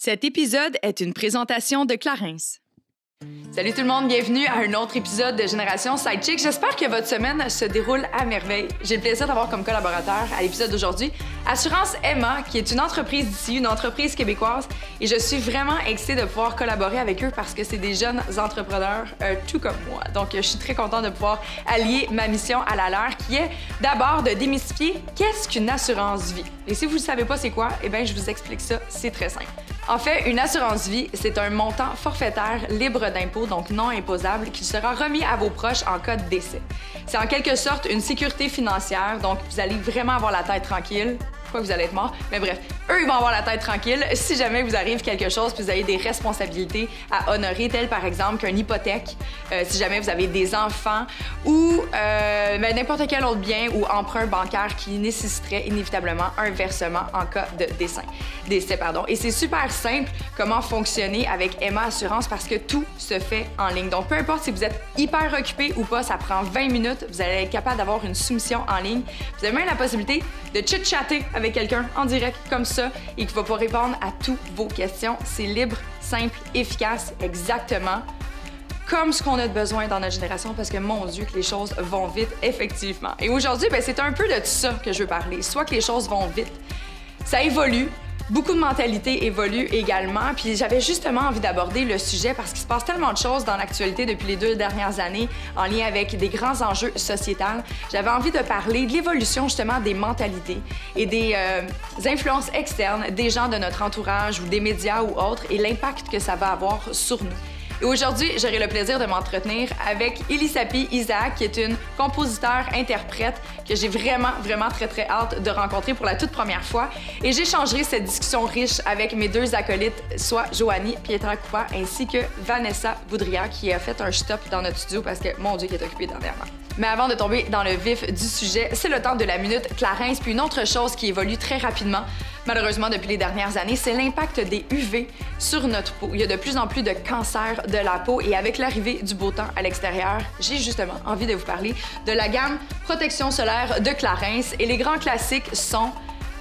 Cet épisode est une présentation de Clarins. Salut tout le monde, bienvenue à un autre épisode de Génération Sidechick. J'espère que votre semaine se déroule à merveille. J'ai le plaisir d'avoir comme collaborateur à l'épisode d'aujourd'hui Assurance Emma, qui est une entreprise d'ici, une entreprise québécoise. Et je suis vraiment excitée de pouvoir collaborer avec eux parce que c'est des jeunes entrepreneurs tout comme moi. Donc, je suis très contente de pouvoir allier ma mission à la leur, qui est d'abord de démystifier qu'est-ce qu'une assurance vie. Et si vous ne savez pas c'est quoi, eh bien, je vous explique ça, c'est très simple. En fait, une assurance vie, c'est un montant forfaitaire libre d'impôt, donc non imposable, qui sera remis à vos proches en cas de décès. C'est en quelque sorte une sécurité financière, donc vous allez vraiment avoir la tête tranquille. Pas que vous allez être mort, mais bref, eux, ils vont avoir la tête tranquille si jamais vous arrive quelque chose puis vous avez des responsabilités à honorer, telles par exemple qu'une hypothèque, si jamais vous avez des enfants ou n'importe quel autre bien ou emprunt bancaire qui nécessiterait inévitablement un versement en cas de décès. Et c'est super simple comment fonctionner avec Emma Assurance parce que tout se fait en ligne. Donc, peu importe si vous êtes hyper occupé ou pas, ça prend 20 minutes, vous allez être capable d'avoir une soumission en ligne. Vous avez même la possibilité de chit-chatter avec quelqu'un en direct comme ça et qui va pouvoir répondre à toutes vos questions. C'est libre, simple, efficace, exactement comme ce qu'on a besoin dans notre génération parce que, mon Dieu, que les choses vont vite, effectivement. Et aujourd'hui, c'est un peu de ça que je veux parler. Soit que les choses vont vite, ça évolue, beaucoup de mentalités évoluent également, puis j'avais justement envie d'aborder le sujet parce qu'il se passe tellement de choses dans l'actualité depuis les 2 dernières années en lien avec des grands enjeux sociétals. J'avais envie de parler de l'évolution justement des mentalités et des influences externes des gens de notre entourage ou des médias ou autres et l'impact que ça va avoir sur nous. Et aujourd'hui, j'aurai le plaisir de m'entretenir avec Elisapi Isaac, qui est une compositeur-interprète que j'ai vraiment très hâte de rencontrer pour la toute première fois. Et j'échangerai cette discussion riche avec mes 2 acolytes, soit Joanie Pietracoupa ainsi que Vanessa Boudria, qui a fait un stop dans notre studio parce que, mon Dieu, qui est occupée dernièrement. Mais avant de tomber dans le vif du sujet, c'est le temps de la Minute Clarins. Puis une autre chose qui évolue très rapidement, malheureusement depuis les dernières années, c'est l'impact des UV sur notre peau. Il y a de plus en plus de cancers de la peau et avec l'arrivée du beau temps à l'extérieur, j'ai justement envie de vous parler de la gamme protection solaire de Clarins. Et les grands classiques sont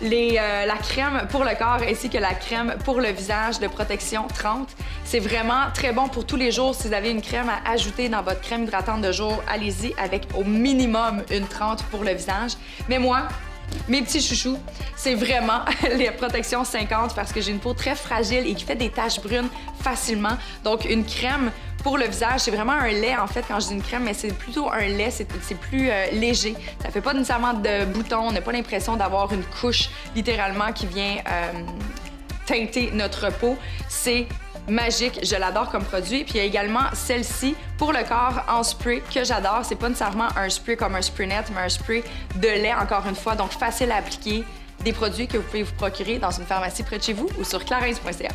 la crème pour le corps ainsi que la crème pour le visage de protection 30. C'est vraiment très bon pour tous les jours. Si vous avez une crème à ajouter dans votre crème hydratante de jour, allez-y avec au minimum une 30 pour le visage. Mais moi, mes petits chouchous, c'est vraiment les protections 50 parce que j'ai une peau très fragile et qui fait des taches brunes facilement. Donc, une crème pour le visage, c'est vraiment un lait, en fait, quand je dis une crème, mais c'est plutôt un lait, c'est plus léger. Ça fait pas nécessairement de boutons, on n'a pas l'impression d'avoir une couche, littéralement, qui vient teinter notre peau. C'est magique, je l'adore comme produit. Puis il y a également celle-ci pour le corps en spray que j'adore. C'est pas nécessairement un spray comme un spray net, mais un spray de lait, encore une fois, donc facile à appliquer. Des produits que vous pouvez vous procurer dans une pharmacie près de chez vous ou sur clarins.ca.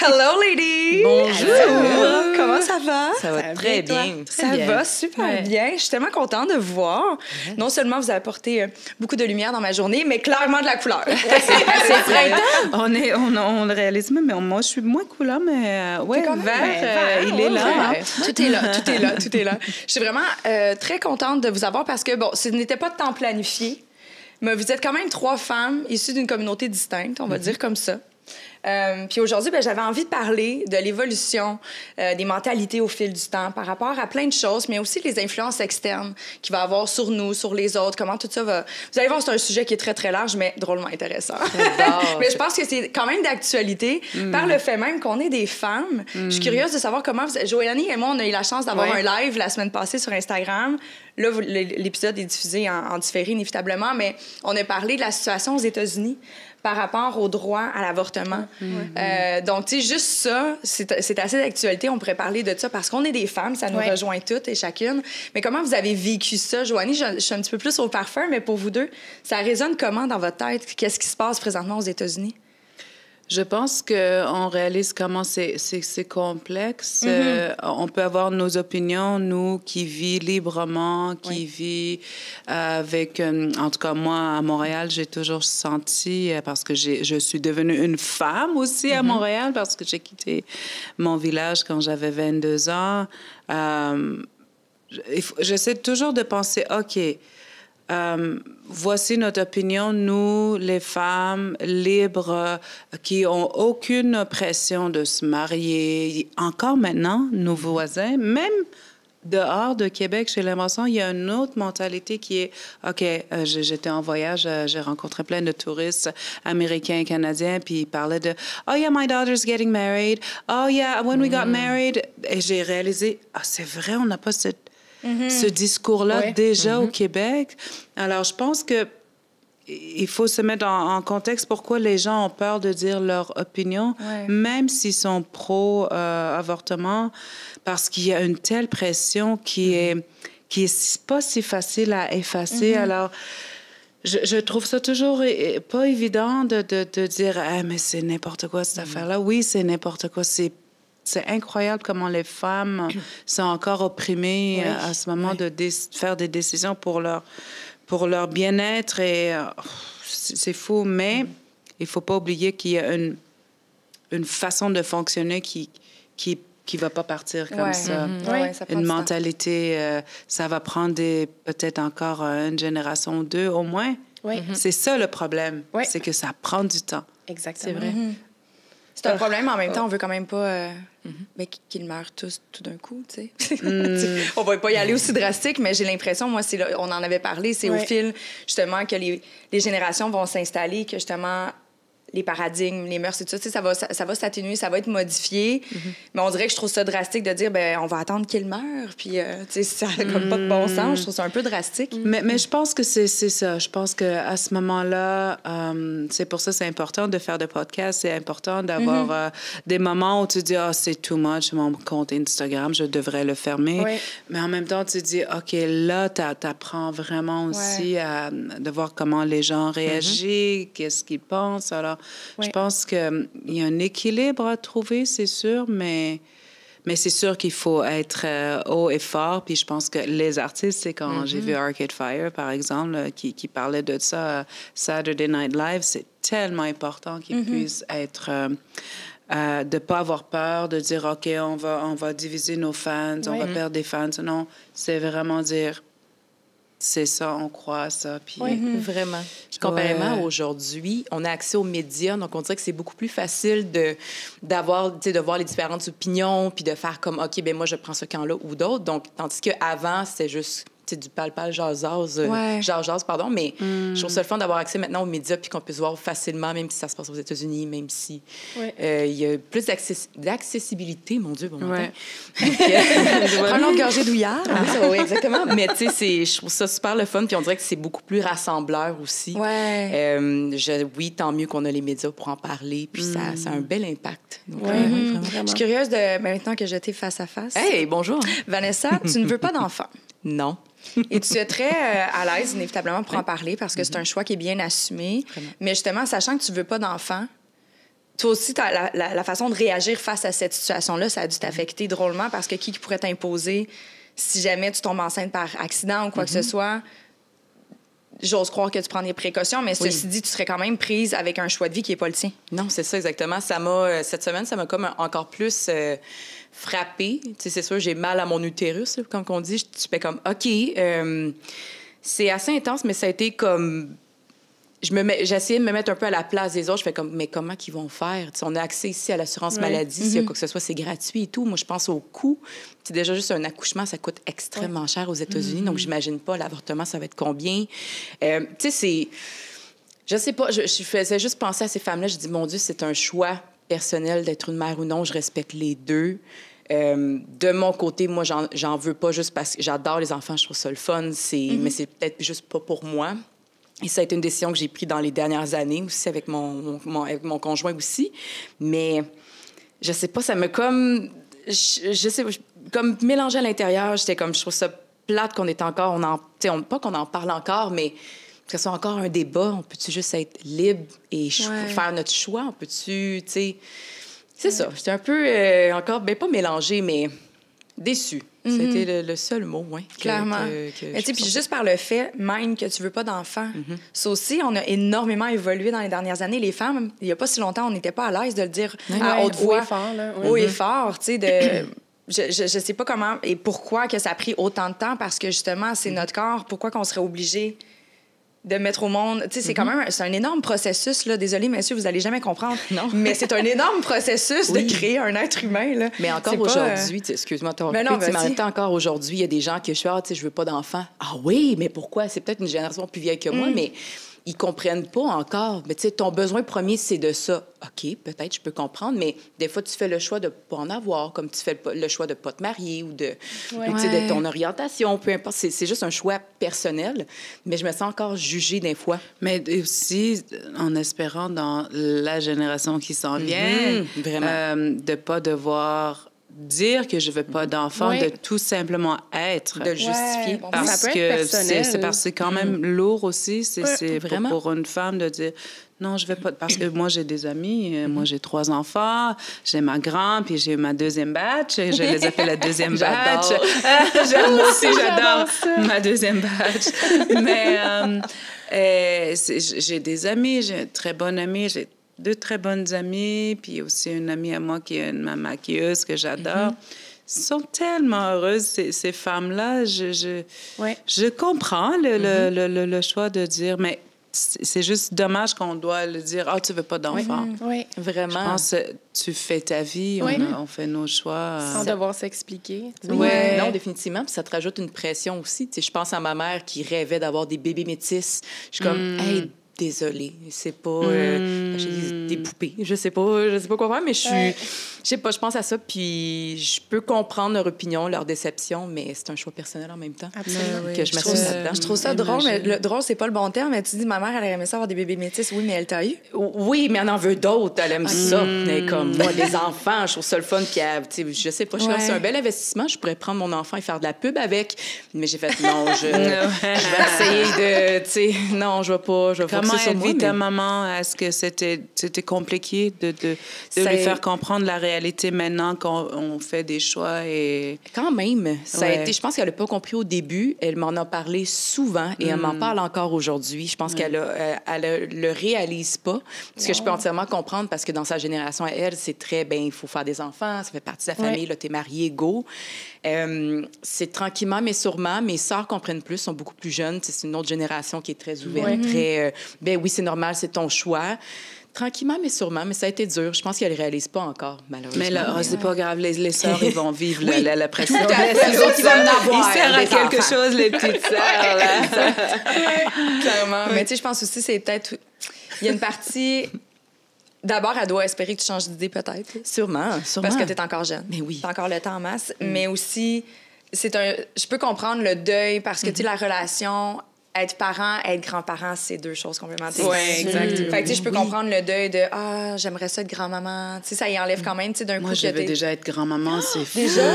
Hello, ladies! Bonjour! Allô. Comment ça va? Ça va très bien. Ça va super bien. Je suis tellement contente de vous voir. Non seulement vous avez apporté beaucoup de lumière dans ma journée, mais clairement de la couleur. C'est printemps! On le réalise même, mais moi, je suis moins couleur, mais vert, il est là. Hein? Tout est là. Je suis vraiment très contente de vous avoir parce que, bon, ce n'était pas de temps planifié, mais vous êtes quand même 3 femmes issues d'une communauté distincte, on va dire comme ça. Puis aujourd'hui, j'avais envie de parler de l'évolution des mentalités au fil du temps par rapport à plein de choses, mais aussi les influences externes qu'il va avoir sur nous, sur les autres, comment tout ça va... Vous allez voir, c'est un sujet qui est très large, mais drôlement intéressant. Mais je pense que c'est quand même d'actualité par le fait même qu'on est des femmes. Je suis curieuse de savoir comment... Joanie et moi, on a eu la chance d'avoir un live la semaine passée sur Instagram. Là, l'épisode est diffusé en différé, inévitablement, mais on a parlé de la situation aux États-Unis par rapport au droit à l'avortement. Donc, tu sais, juste ça, c'est assez d'actualité. On pourrait parler de ça parce qu'on est des femmes, ça nous rejoint toutes et chacune. Mais comment vous avez vécu ça, Joanie? Je suis un petit peu plus au parfum, mais pour vous deux, ça résonne comment dans votre tête? Qu'est-ce qui se passe présentement aux États-Unis? Je pense qu'on réalise comment c'est complexe. On peut avoir nos opinions, nous qui vivons librement, qui vivent avec... en tout cas, moi, à Montréal, j'ai toujours senti, parce que je suis devenue une femme aussi à Montréal, parce que j'ai quitté mon village quand j'avais 22 ans. J'essaie toujours de penser, OK... voici notre opinion, nous, les femmes libres, qui n'ont aucune pression de se marier. Encore maintenant, nos voisins, même dehors de Québec, j'ai l'impression qu'il y a une autre mentalité qui est, OK, j'étais en voyage, j'ai rencontré plein de touristes américains et canadiens, puis ils parlaient de, oh yeah, my daughter's getting married. Oh yeah, when we got married. Et j'ai réalisé, c'est vrai, on n'a pas ce discours-là déjà au Québec. Alors, je pense que il faut se mettre en contexte pourquoi les gens ont peur de dire leur opinion, même s'ils sont pro-avortement, parce qu'il y a une telle pression qui est pas si facile à effacer. Alors, je trouve ça toujours pas évident de dire « mais c'est n'importe quoi, cette affaire-là. » Oui, c'est n'importe quoi. C'est incroyable comment les femmes sont encore opprimées à ce moment de faire des décisions pour leur bien-être. Et c'est fou, mais il ne faut pas oublier qu'il y a une façon de fonctionner qui va pas partir comme ça. Ça une mentalité, ça va prendre peut-être encore une génération ou deux au moins. C'est ça le problème, c'est que ça prend du temps. Exactement. C'est vrai. C'est un problème, mais en même temps, on veut quand même pas qu'ils meurent tous tout d'un coup, tu sais. On va pas y aller aussi drastique, mais j'ai l'impression, moi, on en avait parlé, c'est au fil, justement, que les générations vont s'installer, que justement, les paradigmes, les mœurs et tout ça, tu sais, ça va s'atténuer, ça va être modifié. Mais on dirait que je trouve ça drastique de dire, on va attendre qu'il meure, puis, tu sais, ça n'a comme pas de bon sens. Je trouve ça un peu drastique. Mais je pense que c'est ça. Je pense qu'à ce moment-là, c'est pour ça que c'est important de faire des podcasts. C'est important d'avoir des moments où tu dis, c'est too much, mon compte Instagram, je devrais le fermer. Mais en même temps, tu dis, OK, là, tu apprends vraiment aussi de voir comment les gens réagissent, qu'est-ce qu'ils pensent. Alors, je pense qu'il y a un équilibre à trouver, c'est sûr, mais c'est sûr qu'il faut être haut et fort. Puis je pense que les artistes, c'est quand j'ai vu Arcade Fire, par exemple, qui parlait de ça, Saturday Night Live, c'est tellement important qu'ils puissent être... de ne pas avoir peur, de dire, OK, on va diviser nos fans, on va perdre des fans. Non, c'est vraiment dire... C'est ça, on croit à ça. Puis, vraiment. Puis, comparément à aujourd'hui, on a accès aux médias, donc on dirait que c'est beaucoup plus facile de voir les différentes opinions, puis de faire comme, OK, moi, je prends ce camp-là ou d'autres. Donc, tandis qu'avant, c'était juste du pal-pal, jase-jase, pardon, mais je trouve ça le fun d'avoir accès maintenant aux médias puis qu'on puisse voir facilement, même si ça se passe aux États-Unis, même si il y a plus d'accessibilité, mon Dieu, bon matin. Prends l'autre gorgée douillard. Oui, exactement. Mais tu sais, je trouve ça super le fun, puis on dirait que c'est beaucoup plus rassembleur aussi. Oui, tant mieux qu'on a les médias pour en parler, puis ça a un bel impact. Donc, vraiment. Je suis curieuse maintenant que je t'ai face à face. Hey, bonjour. Vanessa, tu ne veux pas d'enfant? Non. Et tu es très à l'aise, inévitablement, pour en parler parce que c'est un choix qui est bien assumé. Vraiment. Mais justement, sachant que tu ne veux pas d'enfant, toi aussi, la façon de réagir face à cette situation-là, ça a dû t'affecter drôlement parce que qui pourrait t'imposer si jamais tu tombes enceinte par accident ou quoi que ce soit? J'ose croire que tu prends des précautions, mais ceci dit, tu serais quand même prise avec un choix de vie qui n'est pas le tien. Non, c'est ça, exactement. Cette semaine, ça m'a comme encore plus frappée. Tu sais, c'est sûr, j'ai mal à mon utérus, là, comme on dit. Je fais comme, OK, c'est assez intense, mais ça a été comme... J'essayais de me mettre un peu à la place des autres. Je fais comme, mais comment qu'ils vont faire? T'sais, on a accès ici à l'assurance maladie. S'il y a quoi que ce soit, c'est gratuit et tout. Moi, je pense au coût. C'est déjà juste un accouchement, ça coûte extrêmement cher aux États-Unis. Donc, j'imagine pas, l'avortement, ça va être combien? Tu sais, c'est... Je sais pas, je faisais juste penser à ces femmes-là. Je dis, mon Dieu, c'est un choix personnel d'être une mère ou non. Je respecte les deux. De mon côté, moi, j'en veux pas juste parce que j'adore les enfants. Je trouve ça le fun. Mais c'est peut-être juste pas pour moi. Et ça a été une décision que j'ai prise dans les dernières années aussi avec avec mon conjoint aussi. Mais je sais pas, ça me comme... Je sais comme mélangé à l'intérieur. J'étais comme, je trouve ça plate qu'on est encore... pas qu'on en parle encore, mais que ce soit encore un débat. On peut-tu juste être libre et faire notre choix? On peut-tu, tu sais... C'est ça. J'étais un peu encore, pas mélangée, mais déçue. C'était le seul mot, oui. Clairement. Mais tu sais, puis juste par le fait même que tu veux pas d'enfant, ça aussi, on a énormément évolué dans les dernières années. Les femmes, il y a pas si longtemps, on n'était pas à l'aise de le dire à haute voix. Haut et fort, là. Haut et fort, tu sais, de... Je sais pas comment et pourquoi que ça a pris autant de temps, parce que justement, c'est notre corps. Pourquoi qu'on serait obligé de mettre au monde... Tu sais, c'est quand même... C'est un énorme processus, là. Désolée, messieurs, vous allez jamais comprendre. Non. Mais c'est un énorme processus de créer un être humain, là. Mais encore C'est aujourd'hui, excuse-moi, mais en même temps, encore aujourd'hui, il y a des gens qui je fais, je veux pas d'enfants. Ah oui, mais pourquoi? C'est peut-être une génération plus vieille que moi, mais ils comprennent pas encore. Mais tu sais, ton besoin premier, c'est de ça. OK, peut-être, je peux comprendre, mais des fois, tu fais le choix de pas en avoir, comme tu fais le choix de pas te marier ou de, tu sais, de ton orientation, peu importe. C'est juste un choix personnel, mais je me sens encore jugée des fois. Mais aussi, en espérant dans la génération qui s'en vient, vraiment. De pas devoir dire que je veux pas d'enfant, de tout simplement être. De le justifier. Bon, Parce ça peut que être personnel. c'est parce que c'est quand même lourd aussi. C'est vraiment. pour une femme de dire non, je vais pas. Parce que moi, j'ai des amis. Moi, j'ai 3 enfants. J'ai ma grande, puis j'ai ma deuxième batch. Je les appelle la deuxième batch. Moi aussi, j'adore ma deuxième batch. Mais j'ai des amis. J'ai une très bonne amie. J'ai 2 très bonnes amies, puis aussi une amie à moi qui est ma maquilleuse que j'adore. Sont tellement heureuses, ces femmes-là. Je comprends le choix de dire, mais c'est juste dommage qu'on doit le dire, « Ah, tu veux pas d'enfant. » Oui, vraiment. Je pense que tu fais ta vie, on fait nos choix. sans devoir s'expliquer. Non, définitivement. Puis ça te rajoute une pression aussi. Tu sais, je pense à ma mère qui rêvait d'avoir des bébés métis. Je suis comme, hey, désolée, c'est pas j'ai des poupées, je sais pas quoi faire, mais je sais pas, je pense à ça, puis je peux comprendre leur opinion, leur déception, mais c'est un choix personnel en même temps. Absolument. Que je m'assume là-dedans. Je trouve ça drôle, mais le drôle, c'est pas le bon terme, mais tu dis, ma mère, elle aurait aimé ça avoir des bébés métis. Oui, mais elle t'a eu. Oui, mais elle en veut d'autres, elle aime ça. Mais comme moi, les enfants, je trouve ça le fun, puis je sais pas, je pense que c'est un bel investissement, je pourrais prendre mon enfant et faire de la pub avec, mais j'ai fait non, je vais essayer de, tu sais, non, je vais pas Comment elle vit ta maman? Est-ce que c'était compliqué de lui faire comprendre la réalité maintenant qu'on fait des choix? Quand même. Ça a été, je pense qu'elle n'a pas compris au début. Elle m'en a parlé souvent et elle m'en parle encore aujourd'hui. Je pense qu'elle le réalise pas. Ce que je peux entièrement comprendre parce que dans sa génération à elle, c'est très, il faut faire des enfants, ça fait partie de la famille, là, t'es marié, go. C'est tranquillement, mais sûrement. Mes sœurs comprennent plus, sont beaucoup plus jeunes. C'est une autre génération qui est très ouverte, très... oui, c'est normal, c'est ton choix. Tranquillement, mais sûrement. Mais ça a été dur. Je pense qu'elle ne réalise pas encore, malheureusement. Mais là, c'est pas grave. Les sœurs, ils vont vivre la pression. Tout à fait. Les autres, ils vont en avoir. Ils servent à quelque chose, les petites sœurs. Là. Clairement. Mais tu sais, je pense aussi, c'est peut-être... Il y a une partie... D'abord, elle doit espérer que tu changes d'idée, peut-être. Sûrement. Parce que tu es encore jeune. Mais oui. Tu as encore le temps en masse. Mais aussi, je peux comprendre le deuil parce que, tu sais, la relation... Être parent, être grand-parent, c'est 2 choses complètement différentes. Oui, exactement. Fait que, tu sais, je peux comprendre le deuil de « Ah, j'aimerais ça être grand-maman ». Tu sais, ça y enlève quand même, tu sais, d'un coup... Moi, je veux déjà être grand-maman, c'est fou. Déjà?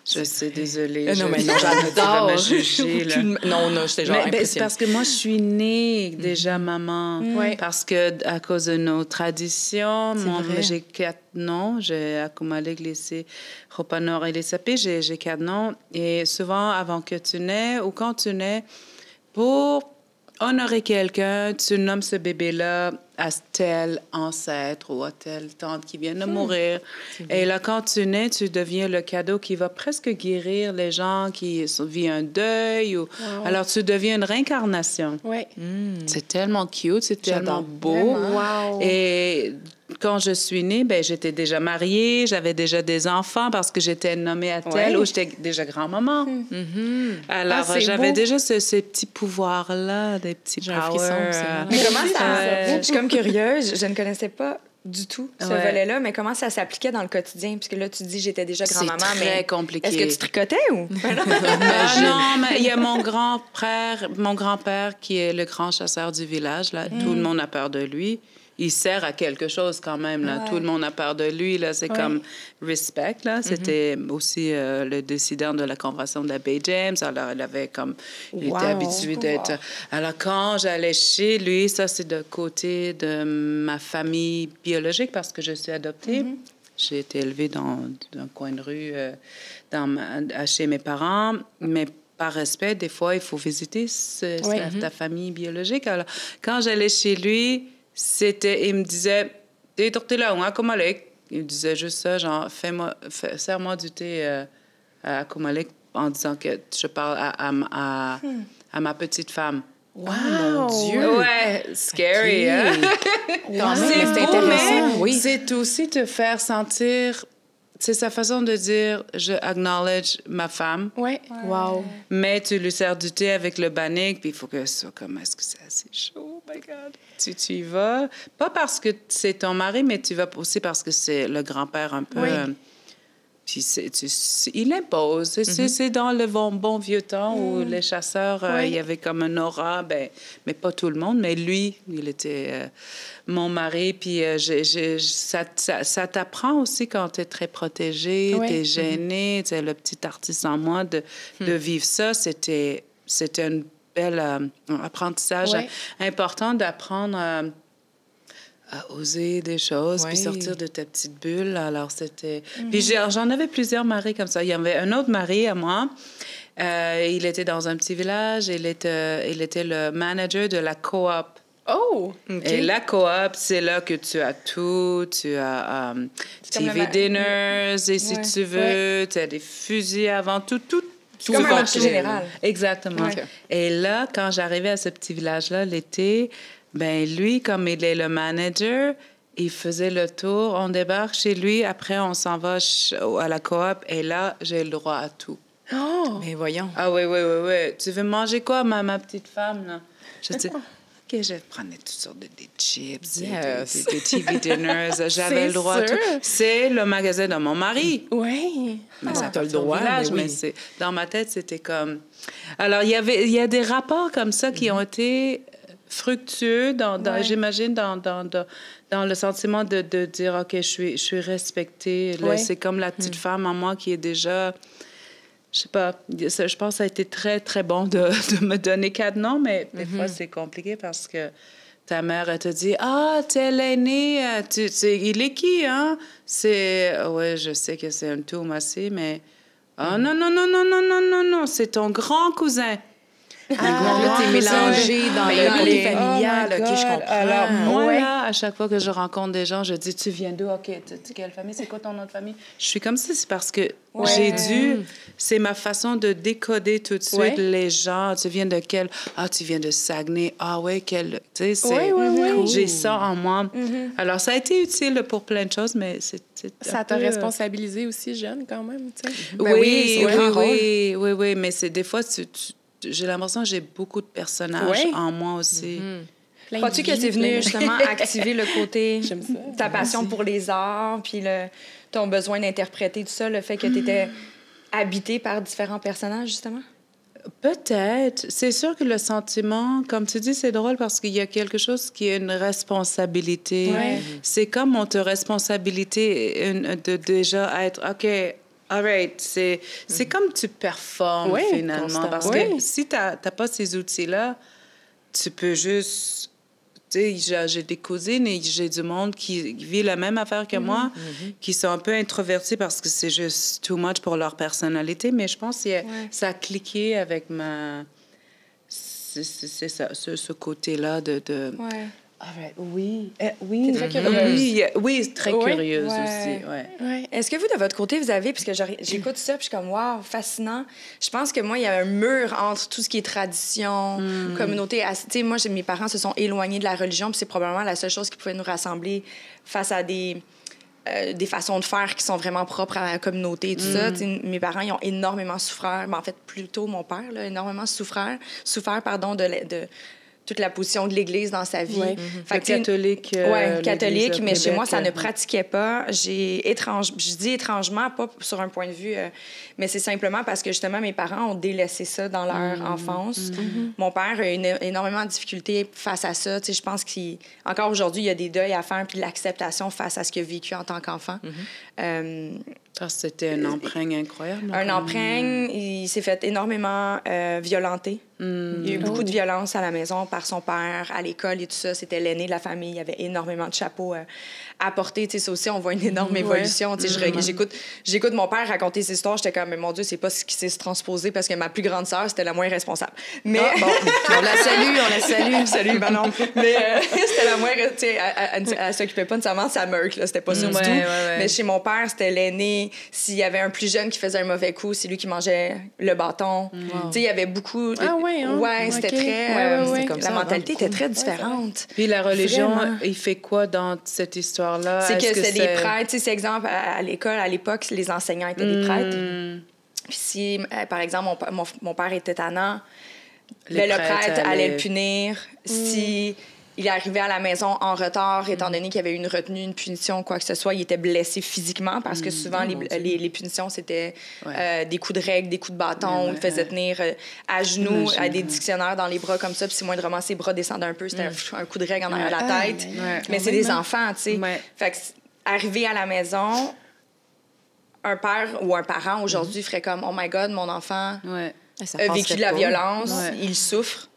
Je sais, désolée. Non, mais non, j'adore. Me juger, là. Non, j'étais genre impressionnée. C'est parce que moi, je suis née déjà maman. Parce que à cause de nos traditions, j'ai 4 noms. J'ai Akumalé, Glissé, Ropanor et Lessapé. J'ai 4 noms. Et souvent, avant que tu nais ou quand tu nais, pour honorer quelqu'un, tu nommes ce bébé-là à tel ancêtre ou à telle tante qui vient de mourir. Et là, quand tu nais, tu deviens le cadeau qui va presque guérir les gens qui vivent un deuil. Alors, tu deviens une réincarnation. Oui. C'est tellement cute, c'est tellement beau. Wow. Et quand je suis née, j'étais déjà mariée, j'avais déjà des enfants parce que j'étais nommée à telle ou j'étais déjà grand-maman. Alors, j'avais déjà ces petits pouvoirs-là, des petits powers. Mais comment ça... Je suis comme curieuse, je ne connaissais pas du tout, ce Ouais. volet-là, mais comment ça s'appliquait dans le quotidien? Puisque là, tu dis j'étais déjà grand-maman, C'est très mais compliqué. est-ce que tu tricotais ou? Non, mais il y a mon grand-père qui est le grand chasseur du village. Là. Tout le monde a peur de lui. Il sert à quelque chose quand même. Là. Ouais. Tout le monde a peur de lui. Là. C'est comme respect. Là. C'était aussi le décideur de la convention de la Baie James. Alors, il était habitué d'être... Alors, quand j'allais chez lui, ça, c'est de côté de ma famille biologique parce que je suis adoptée. J'ai été élevée dans un coin de rue chez mes parents, mais par respect, des fois, il faut visiter ta famille biologique. Alors, quand j'allais chez lui, il me disait, t'es tortilla ou à Comalec? Il me disait juste ça, genre, serre-moi du thé à Comalec en disant que je parle à ma petite femme. Wow, mon Dieu! Ouais, scary, OK. hein? Wow, C'est c'est beau, intéressant, mais oui. c'est aussi te faire sentir... C'est sa façon de dire « je acknowledge ma femme Ouais. Wow. ». Mais tu lui sers du thé avec le bannick, puis il faut que ce soit comme « est-ce que c'est assez chaud? Oh my God! » Tu y vas. Pas parce que c'est ton mari, mais tu vas aussi parce que c'est le grand-père un peu... Oui. Puis il impose. C'est dans le bon vieux temps où les chasseurs, il y avait comme un aura, mais pas tout le monde, mais lui, il était mon mari. Puis ça t'apprend aussi quand tu es très protégé, Oui. tu es gêné, tu es le petit artiste en moi, de vivre ça. C'était un bel apprentissage Ouais. important d'apprendre à oser des choses, puis Oui. sortir de ta petite bulle. Alors, c'était... Puis j'en avais plusieurs maris comme ça. Il y avait un autre mari à moi. Il était dans un petit village. Il était le manager de la coop. Oh! Et la coop, c'est là que tu as tout. Tu as comme TV le dinners, et si Ouais. tu veux, tu as des fusils avant, tout. C'est comme un marché général. Exactement. Ouais. Et là, quand j'arrivais à ce petit village-là, l'été, ben lui, comme il est le manager, il faisait le tour. On débarque chez lui. Après, on s'en va à la coop. Et là, j'ai le droit à tout. Oh! Mais voyons. Ah oui. Tu veux manger quoi, ma petite femme, là? Je dis, OK, je prenais toutes sortes de des chips, Yes. des TV dinners. J'avais le droit à tout. sûr. C'est le magasin de mon mari. Oui. Mais Ah, ça t'as le appartient au droit, village, mais oui. dans ma tête, c'était comme... Alors, il y a des rapports comme ça qui ont été fructueux, j'imagine, dans le sentiment de dire, OK, je suis respectée. Là, Ouais. c'est comme la petite femme en moi qui est déjà... Je sais pas, je pense que ça a été très, très bon de me donner 4 noms, mais des fois, c'est compliqué parce que ta mère, elle te dit « Ah, t'es l'aîné, il est qui, hein? » Ouais, je sais que c'est un tout aussi, mais... Ah, non, c'est ton grand cousin. Là, t'es mélangé dans le côté familial. Oh my OK, je God. comprends. Alors, moi, Ouais. là, à chaque fois que je rencontre des gens, je dis, tu viens d'où? OK, quelle famille? C'est quoi ton nom de famille? Je suis comme ça, c'est parce que c'est ma façon de décoder tout de suite Ouais. les gens. Tu viens de quel? Ah, tu viens de Saguenay. Ah, ouais, quel... Tu sais, Oui. j'ai ça en moi. Alors, ça a été utile pour plein de choses, mais c'est Ça un t'a peu, responsabilisé aussi jeune, quand même, tu sais. Ben oui, c'est un grand oui, mais c'est des fois, j'ai l'impression que j'ai beaucoup de personnages Ouais. en moi aussi. Plein Crois-tu de que vie, c'est venu plein de- justement activer le côté, J'aime ça. ta passion pour les arts, puis ton besoin d'interpréter tout ça, le fait que tu étais habité par différents personnages, justement? Peut-être. C'est sûr que le sentiment, comme tu dis, c'est drôle parce qu'il y a quelque chose qui est une responsabilité. Ouais. C'est comme on te responsabilité de déjà être, OK, all right. C'est comme tu performes Ouais, finalement. constamment. Parce Ouais. que si tu n'as pas ces outils-là, tu peux juste... Tu sais, j'ai des cousines et j'ai du monde qui vit la même affaire que moi, qui sont un peu introvertis parce que c'est juste too much pour leur personnalité. Mais je pense que ça a cliqué avec ma... C'est ça, ce côté-là de... Ouais. All right, oui. Oui. T'es très curieuse. Oui, très Ouais. curieuse Ouais. aussi, ouais. Ouais. Est-ce que vous, de votre côté, vous avez, puisque j'écoute ça, puis je suis comme, wow, fascinant. Je pense que moi, il y a un mur entre tout ce qui est tradition, communauté. Tu sais, moi, mes parents se sont éloignés de la religion, puis c'est probablement la seule chose qui pouvait nous rassembler face à des façons de faire qui sont vraiment propres à la communauté et tout ça. Tu sais, mes parents, ils ont énormément souffert. Ben, en fait, plutôt mon père, là, énormément souffert, toute la position de l'Église dans sa vie. Ouais. Fait que, tu sais, Catholique. ouais, catholique, l'Église au mais chez Québec, moi, ça ne pratiquait pas. Je dis étrangement, pas sur un point de vue, mais c'est simplement parce que justement, mes parents ont délaissé ça dans leur enfance. Mon père a énormément de difficultés face à ça. Tu sais, je pense qu'encore aujourd'hui, il y a des deuils à faire, puis l'acceptation face à ce qu'il a vécu en tant qu'enfant. C'était un emprunt incroyable. Un emprunt, il s'est fait énormément violenter. Il y a eu beaucoup de violence à la maison par son père, à l'école et tout ça. C'était l'aîné de la famille. Il y avait énormément de chapeaux à porter. Tu sais, ça aussi, on voit une énorme évolution. Tu sais, j'écoute mon père raconter ses histoires. J'étais comme, mais mon Dieu, c'est pas ce qui s'est transposé parce que ma plus grande sœur, c'était la moins responsable. Mais On la salue. Salut, ben non. Mais c'était la moins... Tu sais, elle s'occupait pas nécessairement de sa meurtre, là. C'était pas ça du tout. Mais chez mon père, c'était l'aîné. S'il y avait un plus jeune qui faisait un mauvais coup, c'est lui qui mangeait le bâton. Tu sais, il y avait beaucoup... C'était très... comme la mentalité était très différente. Puis la religion, Vraiment. il fait quoi dans cette histoire-là? C'est Est-ce que c'est des prêtres. Tu sais, c'est exemple, à l'école, à l'époque, les enseignants étaient des prêtres. Puis si, par exemple, mon père était tannant, le prêtre allait le punir. Si il arrivait à la maison en retard, étant donné qu'il y avait une retenue, une punition, quoi que ce soit, il était blessé physiquement parce que souvent, les punitions, c'était des coups de règle, des coups de bâton, il faisait tenir à genoux, à des dictionnaires dans les bras comme ça, puis si moindrement ses bras descendaient un peu, c'était un coup de règle en arrière de la tête. Mais c'est des enfants, tu sais. Fait que arriver à la maison, un père ou un parent aujourd'hui ferait comme « Oh my God, mon enfant a vécu de la violence, il souffre. »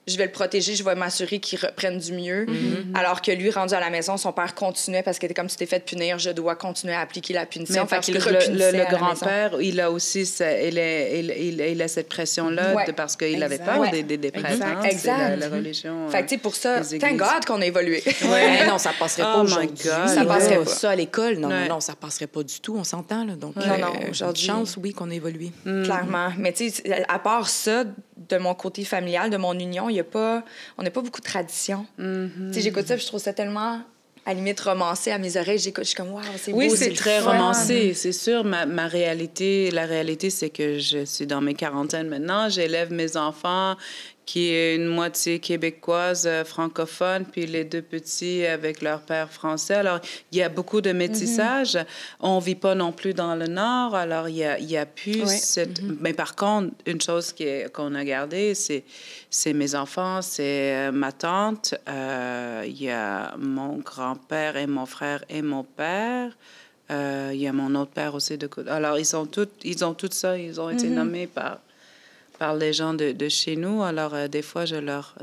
Je vais le protéger, je vais m'assurer qu'il reprenne du mieux. Alors que lui, rendu à la maison, son père continuait parce que comme tu t'es fait punir, je dois continuer à appliquer la punition. Mais parce que le grand-père, il a aussi il a cette pression-là parce qu'il avait peur des prêtres. Exact. La religion. Fait que, tu sais, pour ça, thank God qu'on a évolué. Non, ça passerait pas aujourd'hui. Ça passerait pas. Ça à l'école, non, ça passerait pas du tout, on s'entend. Là. Donc, non, aujourd'hui. Chance, oui, qu'on a évolué. Clairement. Mais tu sais, à part ça, de mon côté familial, de mon union, on n'a pas beaucoup de traditions. Tu sais, j'écoute ça, puis je trouve ça tellement, à la limite, romancé à mes oreilles. J'écoute, je suis comme, waouh, c'est beau, oui, c'est très fun. romancé, c'est sûr. La réalité, c'est que je suis dans mes quarantaines maintenant. J'élève mes enfants qui est une moitié québécoise, francophone, puis les deux petits avec leur père français. Alors, il y a beaucoup de métissage. On ne vit pas non plus dans le Nord, alors il y a plus cette... Mais par contre, une chose qu'on a gardée, c'est mes enfants, c'est ma tante, il y a mon grand-père et mon frère et mon père. Il y a mon autre père aussi. Alors, ils ont tout ça. Ils ont été nommés par les gens de chez nous. Alors, des fois, je leur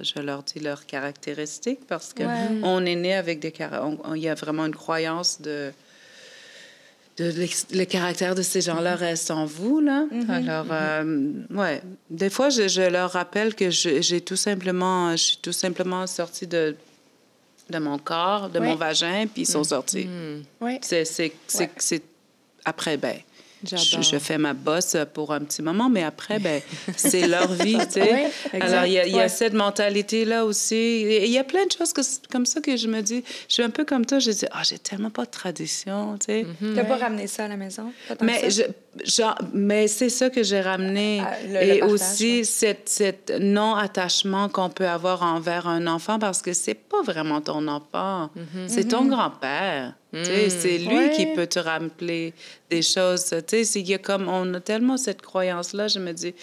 dis leurs caractéristiques parce qu'on est né avec il y a vraiment une croyance le caractère de ces gens-là reste en vous, là. Alors, des fois, je leur rappelle que je suis tout simplement sortie de mon corps, de mon vagin, puis ils sont sortis. C'est après, je fais ma bosse pour un petit moment, mais après, c'est leur vie, tu sais. Alors, il y a cette mentalité-là aussi. Il y a plein de choses comme ça que je me dis. Je suis un peu comme toi, je dis, j'ai tellement pas de tradition, tu sais. Tu n'as pas ramené ça à la maison? Mais c'est ça que j'ai ramené. Et aussi, cet non-attachement qu'on peut avoir envers un enfant, parce que c'est pas vraiment ton enfant. C'est ton grand-père. C'est lui qui peut te rappeler des choses. On a tellement cette croyance-là, je me dis,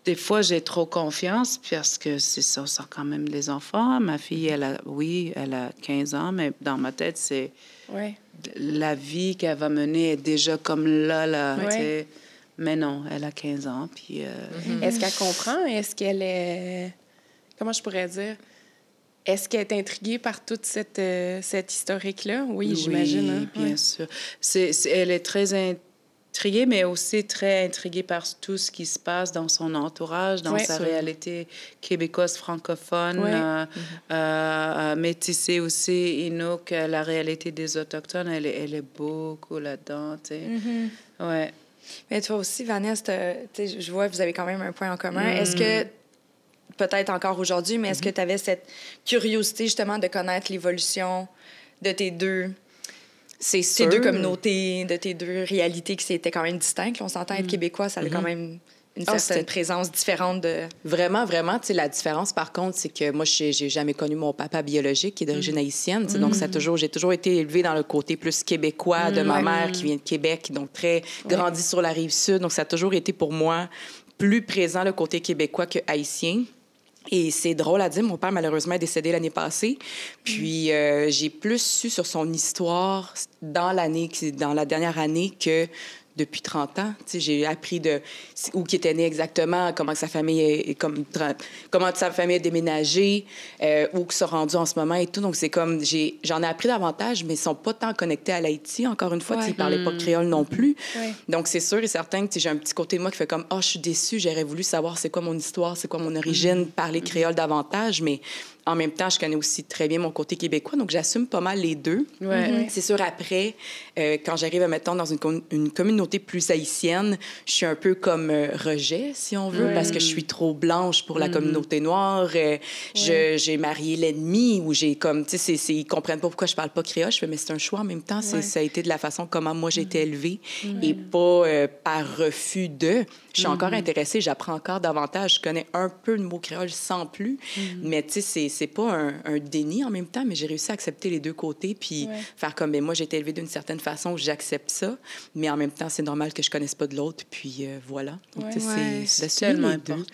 des fois, j'ai trop confiance parce que c'est ça, sont quand même les enfants. Ma fille, elle a 15 ans, mais dans ma tête, c'est la vie qu'elle va mener est déjà comme là. Mais non, elle a 15 ans. Puis, Est-ce qu'elle comprend? Est-ce qu'elle est... Comment je pourrais dire? Est-ce qu'elle est intriguée par toute cette historique-là? Oui, j'imagine. Oui, bien sûr. Elle est très intriguée, mais aussi très intriguée par tout ce qui se passe dans son entourage, dans sa réalité québécoise francophone, métissée aussi, Inuk, la réalité des Autochtones, elle est beaucoup là-dedans, tu sais. Mais toi aussi, Vanessa, je vois que vous avez quand même un point en commun. Est-ce que peut-être encore aujourd'hui, mais est-ce que tu avais cette curiosité, justement, de connaître l'évolution de tes deux communautés, de tes deux réalités qui étaient quand même distinctes? On s'entend être québécois, ça a quand même une certaine présence différente de... Vraiment, vraiment. Tu sais, la différence, par contre, c'est que moi, j'ai jamais connu mon papa biologique, qui est d'origine haïtienne. Tu sais, donc, j'ai toujours été élevée dans le côté plus québécois de ma mère, qui vient de Québec, donc très grandie sur la Rive-Sud. Donc, ça a toujours été pour moi plus présent le côté québécois que haïtien. Et c'est drôle à dire, mon père, malheureusement, est décédé l'année passée. Puis j'ai plus su sur son histoire dans la dernière année que depuis 30 ans. Tu sais, j'ai appris où il était né exactement, comment sa famille comment sa famille a déménagé, où ils sont rendus en ce moment et tout. Donc, c'est comme... J'en ai appris davantage, mais ils sont pas tant connectés à l'Haïti, encore une fois. Ouais. Ils parlaient pas créole non plus. Ouais. Donc, c'est sûr et certain que j'ai un petit côté de moi qui fait comme « Ah, je suis déçue, j'aurais voulu savoir c'est quoi mon histoire, c'est quoi mon origine, parler créole davantage. » Mais en même temps, je connais aussi très bien mon côté québécois, donc j'assume pas mal les deux. Ouais. C'est sûr, après, quand j'arrive, mettons, dans une communauté plus haïtienne, je suis un peu comme rejet, si on veut, parce que je suis trop blanche pour la communauté noire. J'ai marié l'ennemi, ou j'ai comme, tu sais, ils comprennent pas pourquoi je parle pas créole. Je fais, mais c'est un choix en même temps. Ça a été de la façon comment moi j'ai été élevée, et pas par refus de... Je suis encore intéressée, j'apprends encore davantage. Je connais un peu le mot créole sans plus, mais tu sais, c'est pas un déni en même temps, mais j'ai réussi à accepter les deux côtés, puis faire comme, moi, j'ai été élevée d'une certaine façon, j'accepte ça, mais en même temps, c'est normal que je connaisse pas de l'autre, puis voilà. Donc, c'est tellement important.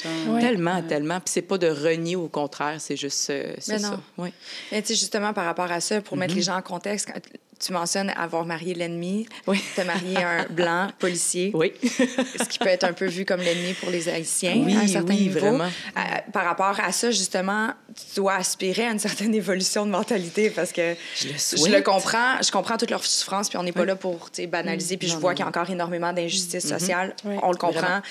Tellement. Puis c'est pas de renier, au contraire, c'est juste c'est ça. Mais tu sais, justement, par rapport à ça, pour mettre les gens en contexte, quand tu mentionnes avoir marié l'ennemi. Oui. Tu as marié un blanc policier. Oui. Ce qui peut être un peu vu comme l'ennemi pour les Haïtiens à un certain niveau. Vraiment. Par rapport à ça, justement, tu dois aspirer à une certaine évolution de mentalité parce que je le comprends. Je comprends toute leur souffrance, puis on n'est pas là pour banaliser. Puis je vois qu'il y a encore énormément d'injustices sociales. On le comprend. Vraiment.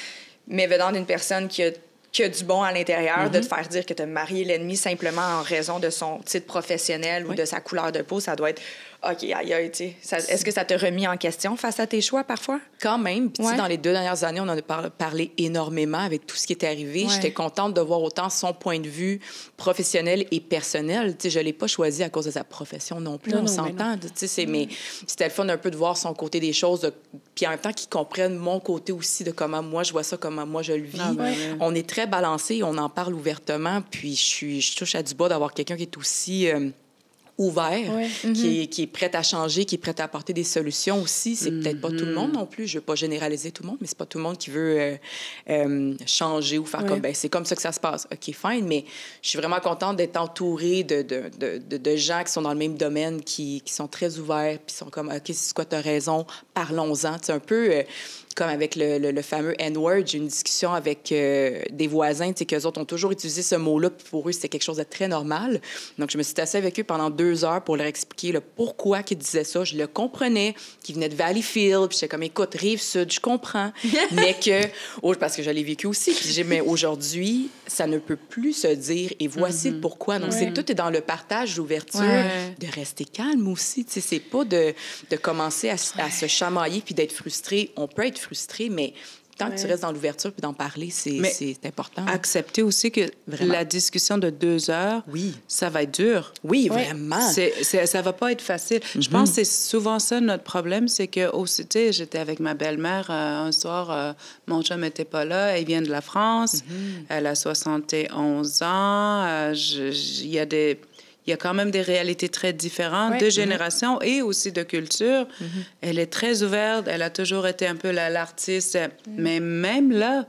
Mais venant d'une personne qui a du bon à l'intérieur, de te faire dire que tu as marié l'ennemi simplement en raison de son titre professionnel ou de sa couleur de peau, ça doit être... OK, aïe, tu sais. Est-ce que ça t'a remis en question face à tes choix, parfois? Quand même. Puis, dans les 2 dernières années, on en a parlé énormément avec tout ce qui est arrivé. J'étais contente de voir autant son point de vue professionnel et personnel. Tu sais, je l'ai pas choisi à cause de sa profession non plus, on s'entend. Tu sais, mais c'était le fun un peu de voir son côté des choses, puis en même temps qu'ils comprennent mon côté aussi de comment moi je vois ça, comment moi je le vis. On est très balancés, on en parle ouvertement, puis je touche à du bois d'avoir quelqu'un qui est aussi... ouvert, qui est prêt à changer, qui est prêt à apporter des solutions aussi. C'est peut-être pas tout le monde non plus. Je veux pas généraliser tout le monde, mais c'est pas tout le monde qui veut changer ou faire comme, c'est comme ça que ça se passe. OK, fine, mais je suis vraiment contente d'être entourée de gens qui sont dans le même domaine, qui sont très ouverts, puis sont comme, OK, c'est quoi, t'as raison, parlons-en. C'est un peu... comme avec le fameux N-word, j'ai une discussion avec des voisins, tu sais, qu'eux autres ont toujours utilisé ce mot-là, puis pour eux, c'était quelque chose de très normal. Donc, je me suis assise avec eux pendant 2 heures pour leur expliquer le pourquoi qu'ils disaient ça. Je le comprenais, qu'ils venaient de Valleyfield, puis j'étais comme, écoute, Rive-Sud, je comprends, mais parce que je l'ai vécu aussi, puis j'ai mais aujourd'hui, ça ne peut plus se dire, et voici le pourquoi. Donc, tout est dans le partage, l'ouverture, de rester calme aussi, tu sais, c'est pas de commencer à se chamailler puis d'être frustré. On peut être frustré, mais tant que tu restes dans l'ouverture puis d'en parler, c'est important. Accepter aussi que la discussion de 2 heures, ça va être dur. Oui, vraiment. Ça va pas être facile. Je pense que c'est souvent ça notre problème, c'est que aussi, tu sais, j'étais avec ma belle-mère un soir, mon chum n'était pas là, elle vient de la France, elle a 71 ans, il y a quand même des réalités très différentes de génération et aussi de culture. Elle est très ouverte. Elle a toujours été un peu l'artiste. Mais même là,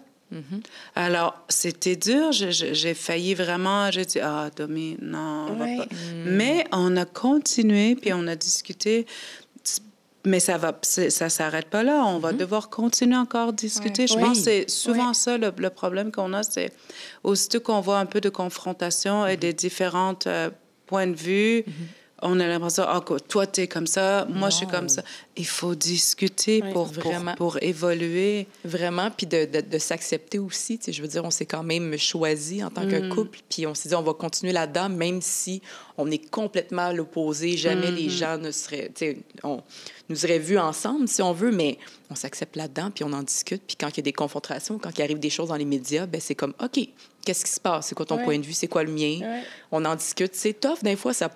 alors, c'était dur. J'ai failli vraiment... J'ai dit, Domi, non, on va pas. Mais on a continué, puis on a discuté. Mais ça s'arrête pas là. On va devoir continuer encore à discuter. Je pense que c'est souvent ça le problème qu'on a. C'est aussitôt qu'on voit un peu de confrontation et des différentes... point de vue, on a l'impression, toi, tu es comme ça, moi, je suis comme ça. Il faut discuter pour évoluer. Vraiment, puis de s'accepter aussi. Tu sais, je veux dire, on s'est quand même choisi en tant que couple, puis on s'est dit, on va continuer là-dedans, même si on est complètement à l'opposé. Jamais les gens ne seraient... On nous aurait vus ensemble, si on veut, mais on s'accepte là-dedans, puis on en discute. Puis quand il y a des confrontations, quand il arrive des choses dans les médias, ben c'est comme, OK, qu'est-ce qui se passe? C'est quoi ton point de vue? C'est quoi le mien? On en discute. C'est tough, des fois, c'est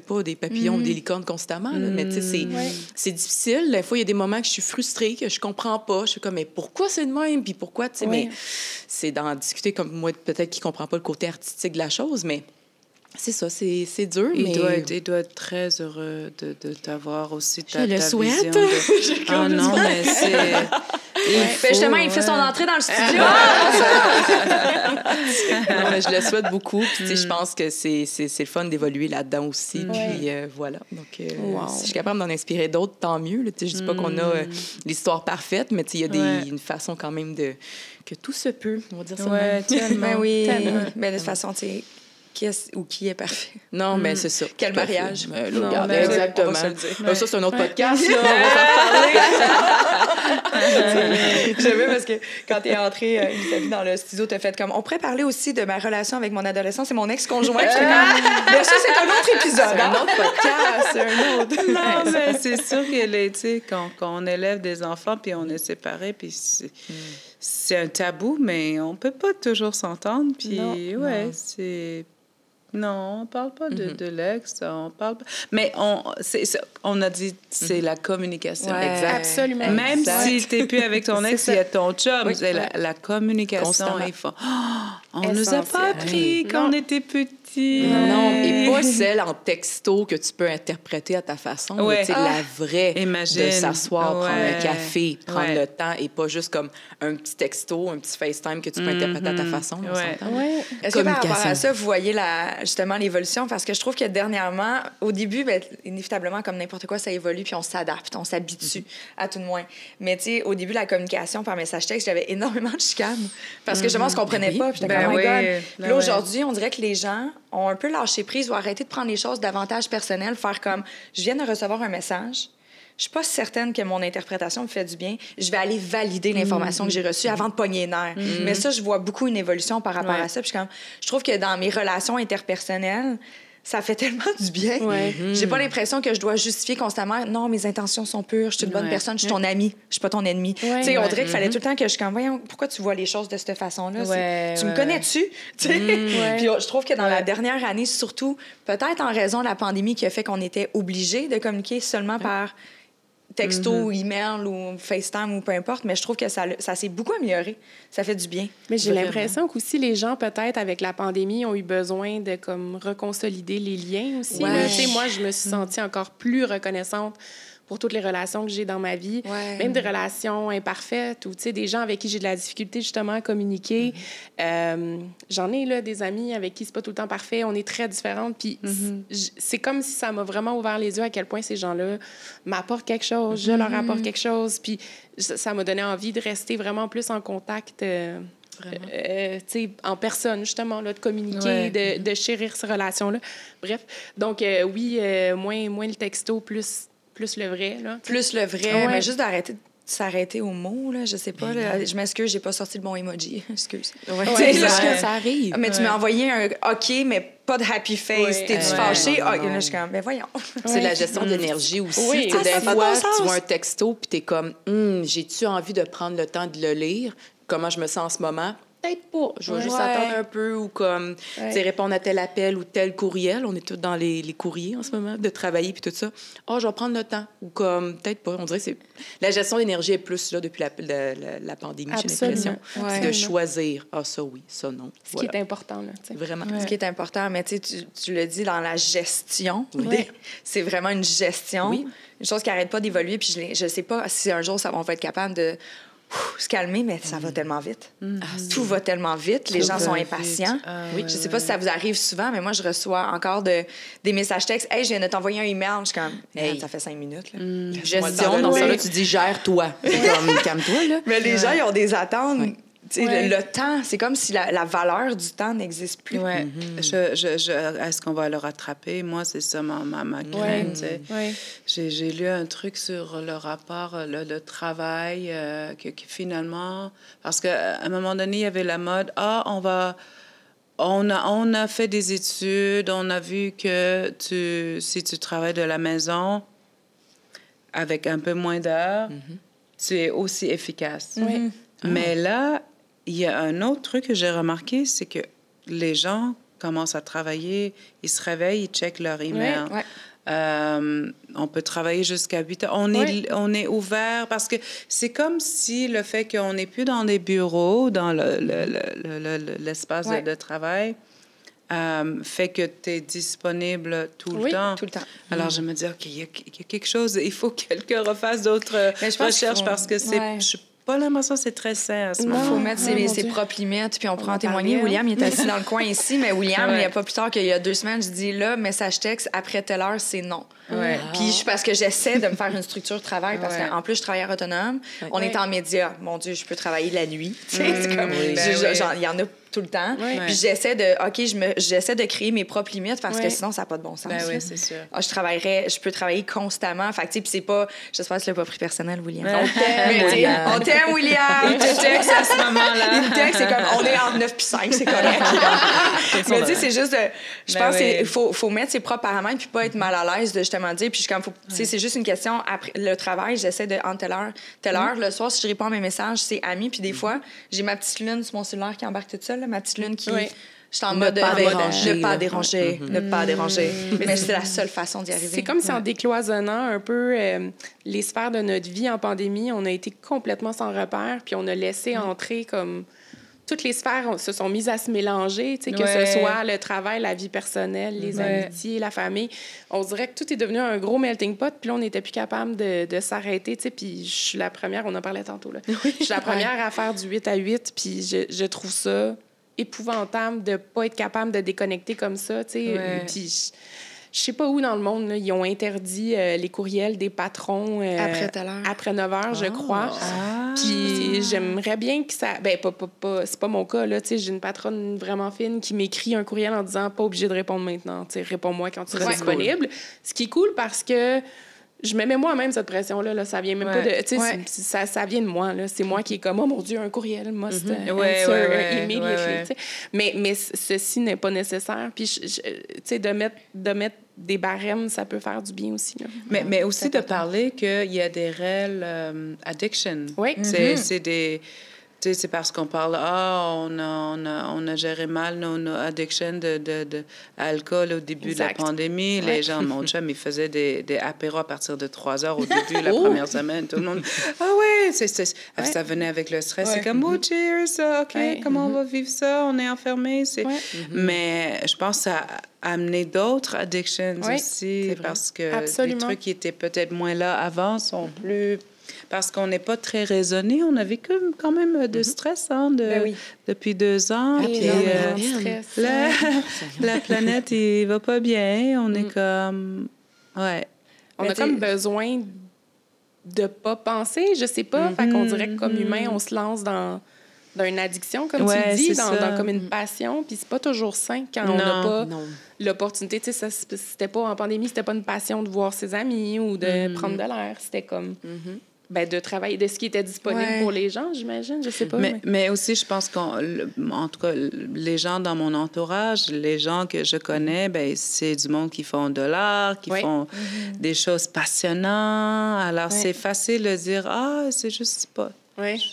pas des papillons ou des licornes constamment, là, mais tu sais, c'est difficile. Des fois, il y a des moments que je suis frustrée, que je comprends pas. Je suis comme, mais pourquoi c'est de même? Puis pourquoi, tu sais, mais c'est d'en discuter comme moi, peut-être qui comprend pas le côté artistique de la chose, mais c'est ça, c'est dur, mais... Il doit être très heureux de t'avoir aussi ta le vision. souhaite. Oh non, mais c'est... Justement, il fait son entrée dans le studio. Non, mais je le souhaite beaucoup. Puis, tu sais, je pense que c'est le fun d'évoluer là-dedans aussi. Puis, voilà. Donc, si je suis capable d'en inspirer d'autres, tant mieux. Tu sais, je dis pas qu'on a l'histoire parfaite, mais tu sais, il y a une façon quand même que tout se peut, on va dire ça. Tellement. Oui. Mais de toute façon, tu sais... qui est parfait. Non, mais c'est ça. Quel mariage. Exactement. On va se le dire. Ça, c'est un autre podcast, là. On va s'en parler. J'aimais parce que quand t'es entrée, Elisabeth, dans le studio, t'as fait comme... On pourrait parler aussi de ma relation avec mon adolescence et mon ex-conjoint. J'étais comme... Bien sûr, c'est un autre épisode. Un autre podcast, un autre. Non, mais c'est sûr que, tu sais, quand on élève des enfants, puis on est séparés, puis c'est un tabou, mais on peut pas toujours s'entendre. Puis, c'est... Non, on parle pas de l'ex, on parle pas... Mais on a dit, c'est la communication. Ouais, exact. Absolument. Même si t'es plus avec ton ex, il y a ton chum. Oui. C'est la communication. Constamment. Il faut... on nous a pas appris quand on était petits. Non, et pas celle en texto que tu peux interpréter à ta façon. Ouais. Mais, la vraie, Imagine. de s'asseoir, prendre un café, prendre Ouais. le temps, et pas juste comme un petit texto, un petit FaceTime que tu peux interpréter à ta façon. On s'entend. Est-ce que par rapport à ça, vous voyez justement l'évolution? Parce que je trouve que dernièrement, au début, bien, inévitablement, comme n'importe quoi, ça évolue, puis on s'adapte, on s'habitue, à tout de moins. Mais tu sais, au début, la communication par message texte, j'avais énormément de chicanes. Parce que justement, on se comprenait pas. Puis j'étais comme, oh my God. Puis là, aujourd'hui, on dirait que les gens ont un peu lâché prise ou arrêté de prendre les choses davantage personnelles, faire comme, je viens de recevoir un message, je suis pas certaine que mon interprétation me fait du bien, je vais aller valider l'information que j'ai reçue avant de pogner les nerfs. Mais ça, je vois beaucoup une évolution par rapport à ça. Puis je trouve que dans mes relations interpersonnelles, ça fait tellement du bien. J'ai pas l'impression que je dois justifier constamment. Non, mes intentions sont pures, je suis une bonne personne, je suis ton amie, je suis pas ton ennemi. Tu sais, on dirait qu'il fallait tout le temps que je suis comme, voyons, pourquoi tu vois les choses de cette façon-là? Tu me connais-tu? Tu sais? Puis je trouve que dans la dernière année, surtout, peut-être en raison de la pandémie qui a fait qu'on était obligés de communiquer seulement par texto, email ou FaceTime ou peu importe, mais je trouve que ça s'est beaucoup amélioré. Ça fait du bien. Mais j'ai l'impression qu'aussi les gens, peut-être, avec la pandémie, ont eu besoin de comme reconsolider les liens aussi. Là. Tu sais, moi, je me suis sentie encore plus reconnaissante pour toutes les relations que j'ai dans ma vie, même des relations imparfaites ou, tu sais, des gens avec qui j'ai de la difficulté, justement, à communiquer. J'en ai, là, des amis avec qui c'est pas tout le temps parfait. On est très différentes. Puis c'est comme si ça m'a vraiment ouvert les yeux à quel point ces gens-là m'apportent quelque chose, je leur apporte quelque chose. Puis ça m'a donné envie de rester vraiment plus en contact... en personne, justement, là, de communiquer, de chérir ces relations-là. Bref, donc, oui, moins le texto, plus le vrai. Là, plus le vrai, mais juste d'arrêter de s'arrêter aux mots, là, je sais pas. Là, je m'excuse, j'ai pas sorti le bon emoji. Excuse. Ça arrive. Mais tu m'as envoyé un OK, mais pas de happy face. T'es-tu fâché? Là, je suis comme, ben voyons. C'est la gestion d'énergie aussi. Des fois, tu vois un texto, puis t'es comme, j'ai-tu envie de prendre le temps de le lire? Comment je me sens en ce moment? Peut-être pas. Je vais juste attendre un peu ou comme répondre à tel appel ou tel courriel. On est tous dans les courriers en ce moment, de travailler puis tout ça. Je vais prendre le temps. Ou comme, peut-être pas. On dirait que la gestion d'énergie est plus là depuis la pandémie, j'ai l'impression. C'est de choisir. Ça oui, ça non. Ce qui est important, là. T'sais. Vraiment. Ce qui est important, mais tu le dis dans la gestion. C'est vraiment une gestion. Une chose qui n'arrête pas d'évoluer. Puis je sais pas si un jour, on va être capable de se calmer, mais ça va tellement vite. Tout va tellement vite. Les gens sont impatients. Je sais pas si ça vous arrive souvent, mais moi, je reçois encore des messages textes. « Hey, je viens de t'envoyer un email. » Je suis comme, hey, ça fait 5 minutes. Là. Gestion, dans ça, là, tu dis « gère-toi ». Comme, calme-toi, là. Mais les gens, ils ont des attentes. Le temps, c'est comme si la valeur du temps n'existe plus. Est-ce qu'on va le rattraper? Moi, c'est ça ma crainte. J'ai lu un truc sur le rapport, le travail, que finalement... Parce qu'à un moment donné, il y avait la mode, on va On a fait des études, on a vu que si tu travailles de la maison avec un peu moins d'heures, tu es aussi efficace. Oui. Mais là, il y a un autre truc que j'ai remarqué, c'est que les gens commencent à travailler, ils se réveillent, ils checkent leur email. Ouais. On peut travailler jusqu'à 8 heures. On est ouvert parce que c'est comme si le fait qu'on n'est plus dans des bureaux, dans l'espace de travail, fait que tu es disponible tout le temps. Tout le temps. Alors, je me dis, OK, il y a quelque chose, il faut que quelqu'un refasse d'autres recherches parce que c'est... Je pas l'impression que c'est très sain à ce moment. Il faut mettre ses propres limites, puis on prend en témoigner. William, il est assis dans le coin ici, mais William, il n'y a pas plus tard qu'il y a 2 semaines, je dis là, message texte, après telle heure, c'est non. Ouais. Puis parce que j'essaie de me faire une structure de travail, parce qu'en plus, je travaille autonome. On est en média. Mon Dieu, je peux travailler la nuit. C'est comme, il y en a tout le temps. Puis j'essaie de créer mes propres limites parce que sinon, ça n'a pas de bon sens. Oui, c'est sûr. Je peux travailler constamment. Fait que, puis c'est pas... J'espère que tu l'as pas pris personnel, William. On t'aime, William! Il te texte à ce moment-là. Il me texte, c'est comme, on est entre 9 puis 5, c'est correct. Mais tu sais, c'est juste... Je pense qu'il faut mettre ses propres paramètres puis pas être mal à l'aise de justement dire. Puis c'est juste une question, après le travail, j'essaie de, entre telle heure, le soir, si je réponds à mes messages, c'est ami. Puis des fois, j'ai ma petite lune sur mon cellulaire qui embarque toute seule, ma petite lune qui... Je suis en mode ne pas déranger. Mais c'est la seule façon d'y arriver. C'est comme si en décloisonnant un peu les sphères de notre vie en pandémie, on a été complètement sans repère, puis on a laissé entrer comme... Toutes les sphères se sont mises à se mélanger, que ce soit le travail, la vie personnelle, les amitiés, la famille. On dirait que tout est devenu un gros melting pot, puis là, on n'était plus capable de s'arrêter. Puis je suis la première, on en parlait tantôt, là. Je suis la première à faire du 8 à 8, puis je trouve ça épouvantable de ne pas être capable de déconnecter comme ça. Puis je sais pas où dans le monde, là, ils ont interdit les courriels des patrons après telle heure. Après 9 heures, je crois. Puis j'aimerais bien que ça... Ben, c'est pas mon cas, là. J'ai une patronne vraiment fine qui m'écrit un courriel en disant « Pas obligé de répondre maintenant. Réponds-moi quand tu seras disponible. » Ce qui est cool parce que je me mets moi-même cette pression-là. Là. Ça vient même pas de... Ça vient de moi. Là. C'est moi qui est comme « Oh mon Dieu, un courriel, must answer immediately. » Mais ceci n'est pas nécessaire. Puis, de mettre des barèmes, ça peut faire du bien aussi. Là. Mais aussi de parler qu'il y a des réelles addictions. Oui. C'est des... C'est parce qu'on parle, on a géré mal nos addictions d'alcool au début de la pandémie. Les gens, mon chum, il faisait des apéros à partir de 3 heures au début, la première semaine. Tout le monde, ça venait avec le stress. C'est comme, cheers, OK, comment on va vivre ça? On est enfermés. Mais je pense que ça a amené d'autres addictions aussi, parce que les trucs qui étaient peut-être moins là avant sont plus... Parce qu'on n'est pas très raisonné. On a vécu quand même de stress depuis 2 ans. Puis, la planète, il va pas bien. On est comme... Ouais. On a comme besoin de pas penser, je sais pas. Fait qu'on dirait que comme humain, on se lance dans une addiction, comme tu dis, dans comme une passion. Puis c'est pas toujours sain quand on n'a pas l'opportunité. Tu sais, c'était pas en pandémie, c'était pas une passion de voir ses amis ou de prendre de l'air. C'était comme... de travailler, de ce qui était disponible pour les gens, j'imagine. Je sais pas. Mais aussi, je pense en tout cas, les gens dans mon entourage, les gens que je connais, c'est du monde qui font de l'art, qui font des choses passionnantes. Alors, c'est facile de dire, c'est juste pas...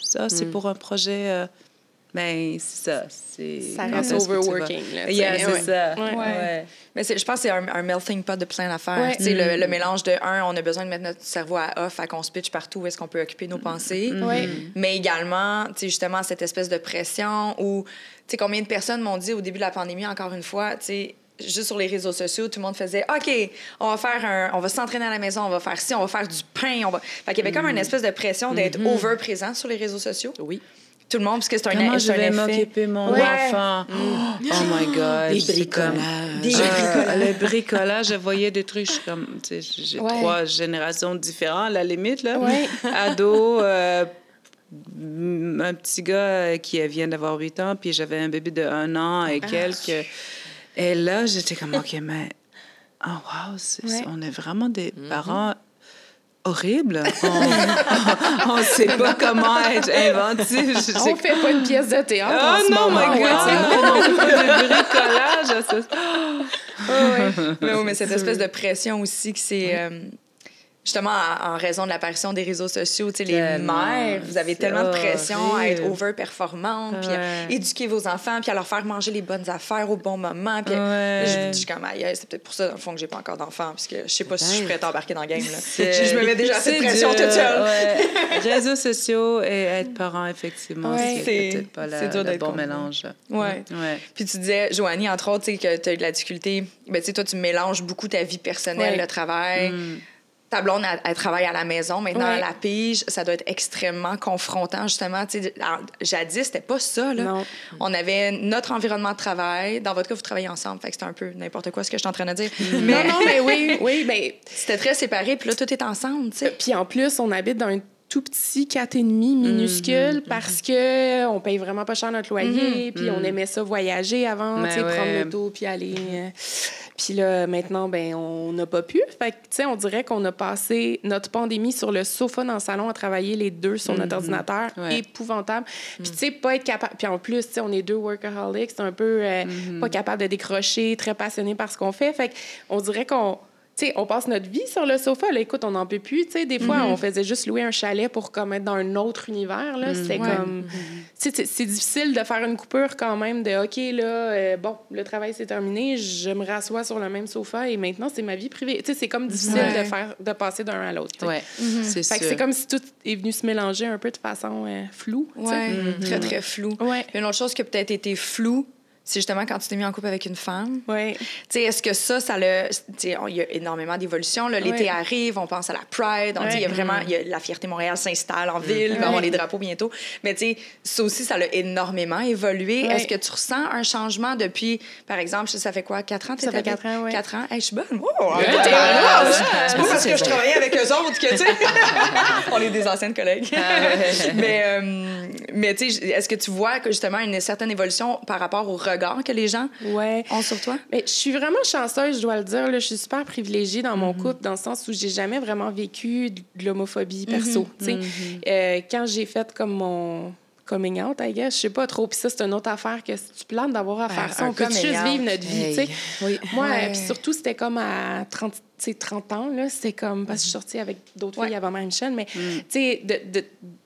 Ça, c'est pour un projet... c'est ça. Ça reste overworking. C'est ça. Mais je pense que c'est un melting pot de plein d'affaires. Le mélange de, on a besoin de mettre notre cerveau à off, à qu'on se pitche partout où est-ce qu'on peut occuper nos pensées. Mais également, justement, cette espèce de pression où, combien de personnes m'ont dit au début de la pandémie, encore une fois, juste sur les réseaux sociaux, tout le monde faisait OK, on va s'entraîner à la maison, on va faire ci, on va faire du pain. Fait qu'il y avait comme une espèce de pression d'être over présent sur les réseaux sociaux. Oui. Tout le monde, parce que c'est un effet. Comment je vais m'occuper de mon enfant? Oh my God. Des bricolages. Le bricolage, je voyais des trucs comme... J'ai 3 générations différentes, à la limite, là. Ado, un petit gars qui vient d'avoir 8 ans, puis j'avais un bébé de 1 an et quelques... Et là, j'étais comme, OK, mais... Oh, wow, on est vraiment des parents horrible. On ne sait pas comment être inventif. On fait pas une pièce de théâtre en ce non, moment. my God! On fait pas de bricolage. Mais cette espèce de pression aussi que c'est... justement, en raison de l'apparition des réseaux sociaux, tu sais, les mères, vous avez tellement de pression à être over-performante, puis à éduquer vos enfants, puis à leur faire manger les bonnes affaires au bon moment. Puis je dis comme, c'est peut-être pour ça, dans le fond, que j'ai pas encore d'enfants, parce que je sais pas si je suis prête à embarquer dans le game. Là. Je me mets déjà cette pression toute seule. Réseaux sociaux et être parent, effectivement, c'est peut-être pas le bon mélange. Ouais. Puis tu disais, Joanie, entre autres, tu sais, que tu as eu de la difficulté. Ben, tu sais, toi, tu mélanges beaucoup ta vie personnelle, le travail. Ta blonde, elle travaille à la maison. Maintenant, à la pige, ça doit être extrêmement confrontant, justement. Jadis, c'était pas ça, là. Non. On avait notre environnement de travail. Dans votre cas, vous travaillez ensemble. Fait que c'était un peu n'importe quoi ce que je suis en train de dire. Mais... Non, mais oui, mais... C'était très séparé, puis là, tout est ensemble, tu sais. Puis en plus, on habite dans un tout petit 4,5 minuscule parce que on paye vraiment pas cher notre loyer, puis on aimait ça voyager avant, tu sais, prendre l'auto, puis aller... Puis là, maintenant, ben on n'a pas pu. Fait que, tu sais, on dirait qu'on a passé notre pandémie sur le sofa dans le salon à travailler les deux sur notre ordinateur. Épouvantable. Puis, tu sais, pas être capable... Puis en plus, tu sais, on est deux workaholics, c'est un peu pas capable de décrocher, très passionnés par ce qu'on fait. Fait qu'on dirait qu'on... Tu sais, on passe notre vie sur le sofa. Là, écoute, on n'en peut plus. Tu sais, des fois, on faisait juste louer un chalet pour comme être dans un autre univers. Là. C'était comme... Tu sais, c'est difficile de faire une coupure quand même de « OK, là, bon, le travail, c'est terminé. Je me rassois sur le même sofa et maintenant, c'est ma vie privée. » Tu sais, c'est comme difficile de passer d'un à l'autre. Oui, c'est sûr. Fait que c'est comme si tout est venu se mélanger un peu de façon floue. Oui, très, très floue. Une autre chose qui a peut-être été floue, c'est justement quand tu t'es mis en couple avec une femme. Oui. Tu sais, est-ce que ça le... Tu sais, il y a énormément d'évolutions. L'été arrive, on pense à la Pride, on dit il y a vraiment... la fierté Montréal s'installe en ville, il va y avoir les drapeaux bientôt. Mais tu sais, ça aussi, ça a énormément évolué. Est-ce que tu ressens un changement depuis, par exemple, ça fait quoi, 4 ans? Ça fait 4 ans, oui. 4 ans? Hey, je suis bonne. Oh, c'est pas parce que je travaillais avec eux autres que, tu sais... on est des anciennes collègues. Mais tu sais, est-ce que tu vois que, justement, une certaine évolution par rapport au regard que les gens ont sur toi? Mais je suis vraiment chanceuse, je dois le dire. Là. Je suis super privilégiée dans mon couple, dans le sens où j'ai jamais vraiment vécu de l'homophobie perso. Quand j'ai fait comme mon coming out, I guess, je sais pas trop. Puis ça, c'est une autre affaire que si tu planes d'avoir à faire ça, on peut juste vivre notre vie. T'sais. Moi, puis surtout, c'était comme à 30 ans, là, c'était comme... Parce que je suis sortie avec d'autres filles avant Marie-Michel, mais tu sais,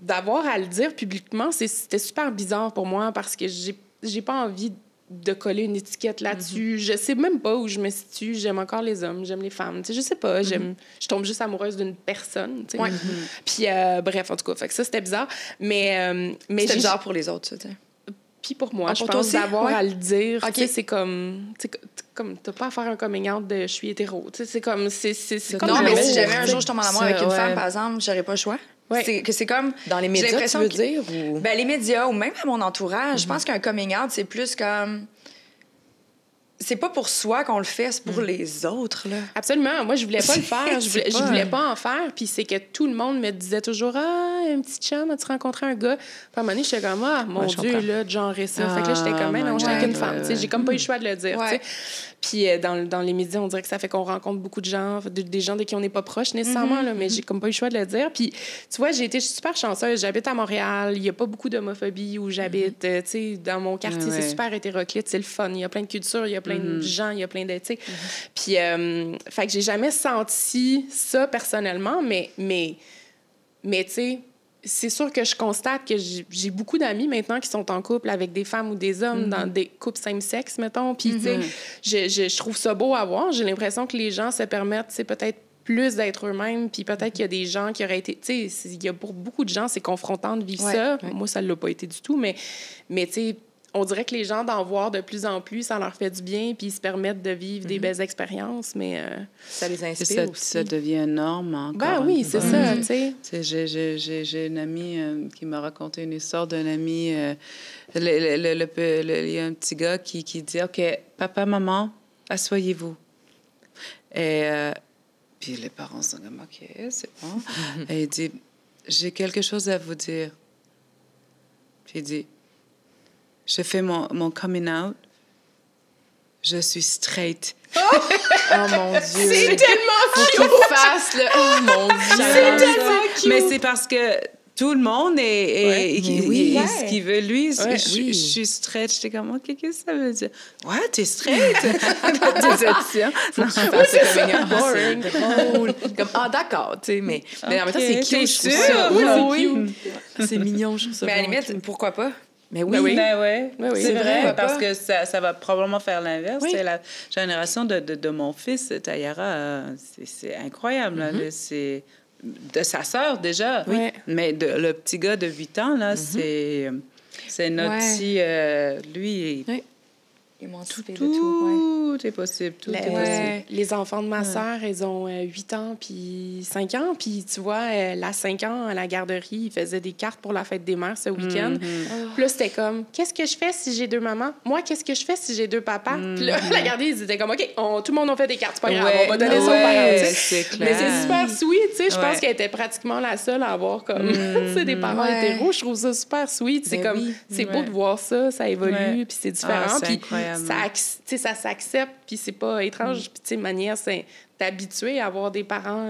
d'avoir à le dire publiquement, c'était super bizarre pour moi parce que j'ai pas envie de coller une étiquette là-dessus. Je sais même pas où je me situe. J'aime encore les hommes, j'aime les femmes. Tu sais, je sais pas, je tombe juste amoureuse d'une personne. Tu sais. Puis, bref, en tout cas, fait que ça, c'était bizarre. Mais c'était bizarre pour les autres, ça, tu sais. Puis pour moi, je pour pense d'avoir à le dire. Okay. Tu sais, c'est comme t'as pas à faire un coming out de « je suis hétéro ». Tu sais, c'est comme... comme non, mais si jamais un jour je tombe en amour avec une femme, par exemple, j'aurais pas le choix. Ouais. C'est comme... Dans les médias, tu veux dire? Ou... Ben, les médias, ou même à mon entourage, je pense qu'un coming out, c'est plus comme... C'est pas pour soi qu'on le fait, c'est pour les autres, là. Absolument. Moi, je voulais pas le faire. Je voulais pas en faire. Puis c'est que tout le monde me disait toujours « Ah, un petit chum, as-tu rencontré un gars? » Puis à un moment donné, j'étais comme « Ah, mon Dieu, là, de genrer ça. » Fait que là, j'étais comme « Non, j'étais avec une femme. » Tu sais, j'ai comme pas eu le choix de le dire, tu sais. Puis dans les médias, on dirait que ça fait qu'on rencontre beaucoup de gens, des gens de qui on n'est pas proche nécessairement, là, mais j'ai comme pas eu le choix de le dire. Puis, tu vois, j'ai été super chanceuse. J'habite à Montréal. Il n'y a pas beaucoup d'homophobie où j'habite. Tu sais, dans mon quartier, c'est super hétéroclite. C'est le fun. Il y a plein de cultures, il y a plein de gens, il y a plein de... Tu sais. Puis, fait que j'ai jamais senti ça personnellement, mais tu sais... C'est sûr que je constate que j'ai beaucoup d'amis maintenant qui sont en couple avec des femmes ou des hommes dans des couples same-sexe, mettons. Puis, tu sais, je trouve ça beau à voir. J'ai l'impression que les gens se permettent, c'est peut-être plus d'être eux-mêmes. Puis peut-être qu'il y a des gens qui auraient été... Tu sais, il y a pour beaucoup de gens, c'est confrontant de vivre ça. Moi, ça ne l'a pas été du tout. Mais tu sais, on dirait que les gens d'en voir de plus en plus, ça leur fait du bien, puis ils se permettent de vivre des belles expériences, mais... ça les inspire aussi. Ça devient une norme encore. Ben oui, c'est ça, tu sais. J'ai une amie qui m'a raconté une histoire d'un ami. Il y a un petit gars qui dit « OK, papa, maman, asseyez-vous. » Et puis les parents sont comme « OK, c'est bon. » Et il dit « J'ai quelque chose à vous dire. » Puis il dit « Je fais mon coming out. Je suis straight. » Oh mon Dieu. C'est tellement Faut qu'il fasse, là. Oh mon Dieu. C'est tellement cute. Mais c'est parce que tout le monde est ce qu'il veut. Lui, je suis straight. J'étais comme, OK, qu'est-ce que ça veut dire? Ouais, t'es straight? Déception. C'est boring. Drôle. Comme, d'accord, tu sais, mais en même temps, c'est cute. Je trouve ça. Oui. C'est mignon, je trouve ça. Mais à la limite, pourquoi pas? Mais oui. C'est vrai, pourquoi parce pas? que ça va probablement faire l'inverse. Oui. C'est la génération de mon fils, Tayara, c'est incroyable. Là. C'est de sa sœur, déjà. Oui. Mais le petit gars de 8 ans, là, c'est notre petit... lui, Ils m'ont tout de tout. tout est possible. Tout est possible. Les enfants de ma sœur, ils ont 8 ans puis 5 ans. Puis tu vois, la 5 ans, à la garderie, ils faisaient des cartes pour la fête des mères ce week-end. Puis là, c'était comme, qu'est-ce que je fais si j'ai 2 mamans? Moi, qu'est-ce que je fais si j'ai 2 papas? Puis là, la garderie, ils étaient comme, OK, tout le monde a fait des cartes, c'est pas grave, on va donner ça aux parents. Tu sais. C'est clair. Mais c'est super sweet, tu sais. Je pense qu'elle était pratiquement la seule à avoir comme, tu sais, des parents hétéros. Je trouve ça super sweet. C'est comme, c'est beau de voir ça, ça évolue, puis c'est différent. Puis ça s'accepte, puis c'est pas étrange. Puis, tu sais, manière, c'est t'habituer à avoir des parents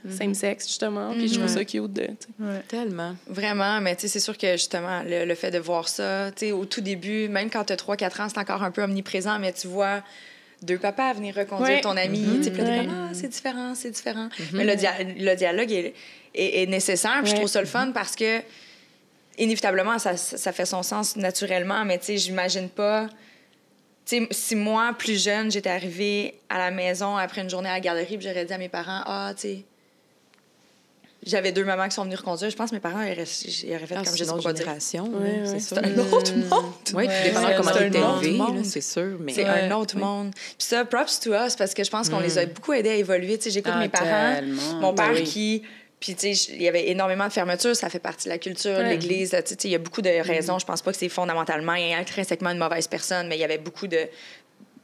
same-sexe, justement. Puis je trouve ça cute. Tellement. Vraiment, mais tu sais, c'est sûr que justement, le fait de voir ça, tu sais, au tout début, même quand tu as 3-4 ans, c'est encore un peu omniprésent, mais tu vois 2 papas venir reconduire ton ami. Tu sais, puis là, t'es comme, c'est différent, c'est différent. Mais le dialogue est nécessaire, puis je trouve ça le fun parce que, inévitablement, ça fait son sens naturellement, mais tu sais, j'imagine pas. Tu sais, si moi, plus jeune, j'étais arrivée à la maison après une journée à la garderie, puis j'aurais dit à mes parents, tu sais, j'avais 2 mamans qui sont venues reconduire, je pense que mes parents auraient fait comme je sais pas quoi dire. C'est C'est un autre monde. Oui, tout dépendant comment tu es élevé, c'est sûr. Mais... C'est un autre monde. Puis ça, props to us, parce que je pense qu'on les a beaucoup aidés à évoluer. Tu sais, j'écoute mes parents, mon père qui... Puis, tu sais, il y avait énormément de fermetures, ça fait partie de la culture, de l'Église. Tu sais, il y a beaucoup de raisons. Je pense pas que c'est fondamentalement et intrinsèquement une mauvaise personne, mais il y avait beaucoup de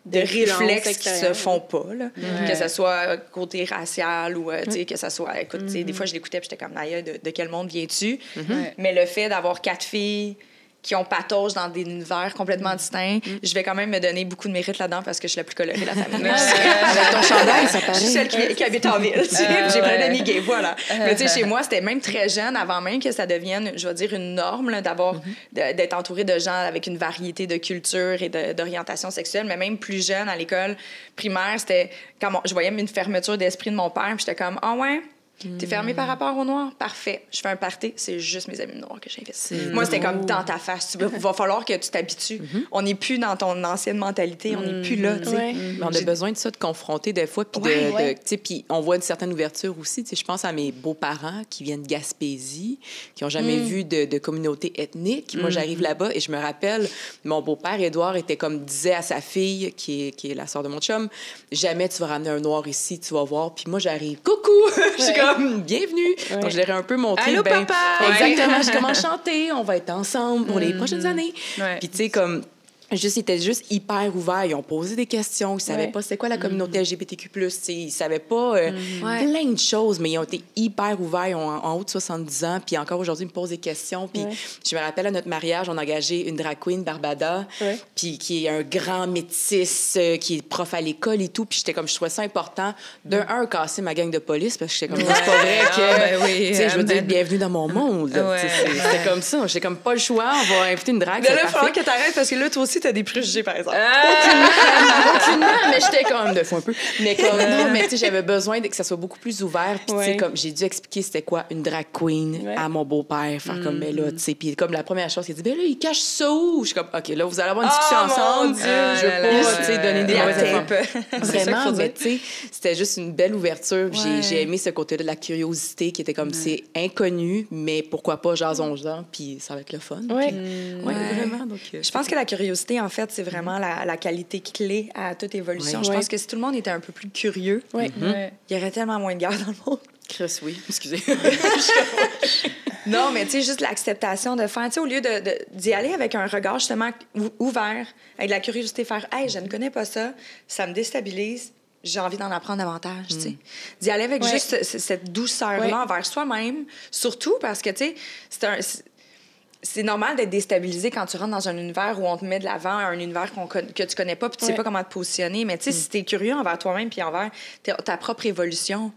réflexes qui se font pas, là. Que ce soit côté racial ou, tu sais, que ce soit... Écoute, tu sais, des fois, je l'écoutais puis j'étais comme, aïe, de quel monde viens-tu? Mais le fait d'avoir 4 filles qui ont patauge dans des univers complètement distincts, je vais quand même me donner beaucoup de mérite là-dedans parce que je suis la plus colorée de la famille. Avec ton chandail, ça paraît. Je suis celle qui habite en ville. Tu sais, j'ai plein d'amis gays, voilà. Mais tu sais, chez moi, c'était même très jeune, avant même que ça devienne, je vais dire, une norme, là, d'être entourée de gens avec une variété de culture et d'orientation sexuelle. Mais même plus jeune, à l'école primaire, c'était quand je voyais une fermeture d'esprit de mon père, puis j'étais comme, ouais... T'es fermé par rapport aux Noirs? Parfait. Je fais un party, c'est juste mes amis noirs que j'invite. Moi, c'était comme dans ta face. Il va falloir que tu t'habitues. On n'est plus dans ton ancienne mentalité. On n'est plus là, tu sais. On a besoin de ça, de confronter des fois. Puis tu sais, puis on voit une certaine ouverture aussi. Tu sais, je pense à mes beaux-parents qui viennent de Gaspésie, qui n'ont jamais vu de communauté ethnique. Moi, j'arrive là-bas et je me rappelle, mon beau-père, Édouard, disait à sa fille, qui est la sœur de mon chum, jamais tu vas ramener un noir ici, tu vas voir. Puis moi, j'arrive, coucou! Je suis comme, bienvenue. Donc, je leur ai un peu montré. Allô, papa! Exactement. Je commence à chanter. On va être ensemble pour les prochaines années. Puis, tu sais, comme... Ils étaient juste hyper ouverts. Ils ont posé des questions. Ils ne savaient pas c'était quoi la communauté LGBTQ+. Ils ne savaient pas plein de choses, mais ils ont été hyper ouverts. Ils ont en haut de 70 ans. Puis encore aujourd'hui, ils me posent des questions. Puis je me rappelle, à notre mariage, on a engagé une drag queen, Barbada, puis qui est un grand métis, qui est prof à l'école et tout. Puis j'étais comme, je trouvais ça important, casser ma gang de police, parce que j'étais comme, c'est pas vrai que... Tu sais, je veux dire, bienvenue dans mon monde. C'était comme ça. J'étais comme, pas le choix, on va inviter une drag. Là, il faudrait que t'arrêtes, parce que là, toi aussi, t'as des préjugés, par exemple. Aucunement, mais j'étais quand même de fou un peu. Mais comme, non, mais tu sais, j'avais besoin que ça soit beaucoup plus ouvert. Puis, tu sais, comme, j'ai dû expliquer c'était quoi une drag queen à mon beau-père. Faire comme, mais là, tu sais, puis comme la première chose, il dit, ben là, il cache ça où? Je suis comme, OK, là, vous allez avoir une discussion ensemble. Je veux pas, tu sais, donner des mauvaises informations. Vraiment, mais tu sais, c'était juste une belle ouverture. J'ai aimé ce côté-là de la curiosité qui était comme, c'est inconnu, mais pourquoi pas, jason-jason, puis ça va être le fun. Vraiment. Donc, je pense que la curiosité, en fait, c'est vraiment la qualité clé à toute évolution. Je pense que si tout le monde était un peu plus curieux, il y aurait tellement moins de guerre dans le monde. Chris, oui. Excusez. Non, mais tu sais, juste l'acceptation de faire, tu sais, au lieu d'y aller avec un regard justement ouvert, avec de la curiosité, faire « Hey, je ne connais pas ça, ça me déstabilise. » J'ai envie d'en apprendre davantage, tu sais. D'y aller avec juste cette douceur-là envers soi-même, surtout parce que, tu sais, c'est normal d'être déstabilisé quand tu rentres dans un univers où on te met de l'avant, un univers que tu connais pas, puis tu sais pas comment te positionner. Mais tu sais, si t'es curieux envers toi-même puis envers ta propre évolution,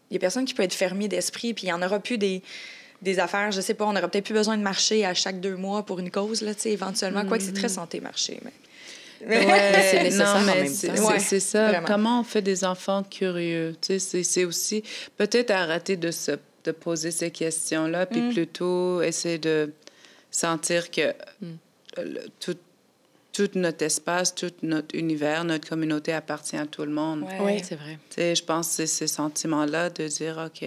il y a personne qui peut être fermé d'esprit, puis il y en aura plus des affaires, je sais pas, on aurait peut-être plus besoin de marcher à chaque 2 mois pour une cause, là, tu sais, éventuellement. Quoique c'est très santé, marcher, mais... Ouais, c'est nécessaire en même temps. C'est ça. Vraiment. Comment on fait des enfants curieux? Tu sais, c'est aussi peut-être arrêter de poser ces questions-là, puis plutôt essayer de sentir que tout notre espace, tout notre univers, notre communauté appartient à tout le monde. Oui, c'est vrai. Tu sais, je pense que c'est ce sentiment-là de dire, OK,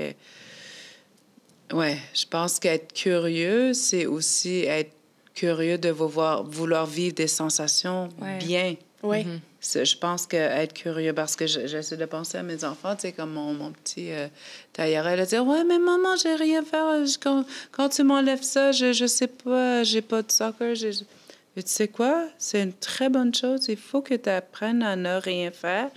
ouais, je pense qu'être curieux, c'est aussi être curieux de vouloir vivre des sensations bien. Oui. Je pense qu'être curieux, parce que j'essaie de penser à mes enfants, tu sais, comme mon petit tailleur, elle va dire, ouais, mais maman, j'ai rien fait. Quand tu m'enlèves ça, je sais pas, j'ai pas de soccer. Mais tu sais quoi? C'est une très bonne chose. Il faut que tu apprennes à ne rien faire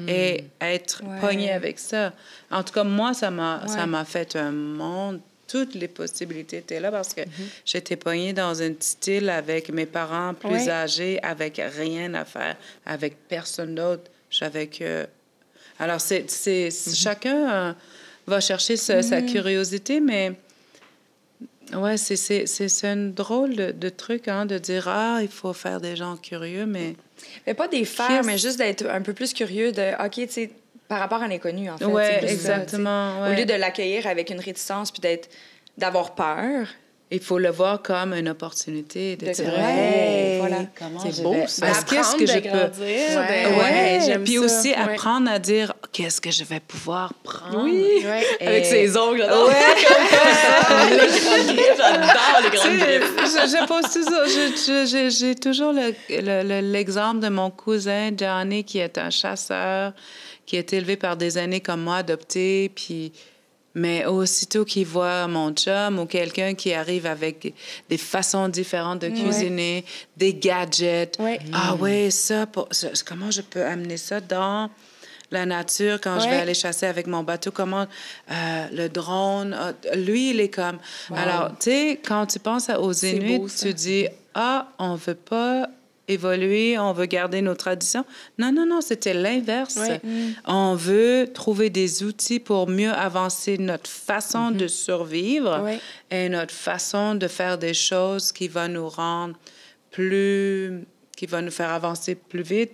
et être pogné avec ça. En tout cas, moi, ça m'a fait un monde. Toutes les possibilités étaient là parce que j'étais pognée dans une petite île avec mes parents plus âgés, avec rien à faire, avec personne d'autre. J'avais que... Alors, chacun va chercher sa curiosité, mais... Ouais, c'est un drôle de truc, hein, de dire, il faut faire des gens curieux, mais... Mais pas des faire, mais juste d'être un peu plus curieux de, OK, tu sais, par rapport à l'inconnu, en fait. Oui, Ça, exactement. Au lieu de l'accueillir avec une réticence puis d'avoir peur. Il faut le voir comme une opportunité. De dire, voilà. C'est beau, ça. Qu'est-ce que je peux... j'aime puis ça. aussi apprendre à dire, qu'est-ce que je vais pouvoir prendre. Oui, avec ses ongles. J'adore les grandes griffes. Je pose toujours... J'ai toujours l'exemple de mon cousin Johnny, qui est un chasseur, qui est élevé par des aînés comme moi, adopté, puis... Mais aussitôt qu'il voit mon chum ou quelqu'un qui arrive avec des façons différentes de cuisiner, des gadgets, comment je peux amener ça dans la nature quand je vais aller chasser avec mon bateau, comment le drone, lui, il est comme... Alors, tu sais, quand tu penses aux Inuits, tu dis, on veut pas évoluer, on veut garder nos traditions. Non, c'était l'inverse. On veut trouver des outils pour mieux avancer notre façon de survivre et notre façon de faire des choses qui va nous rendre qui va nous faire avancer plus vite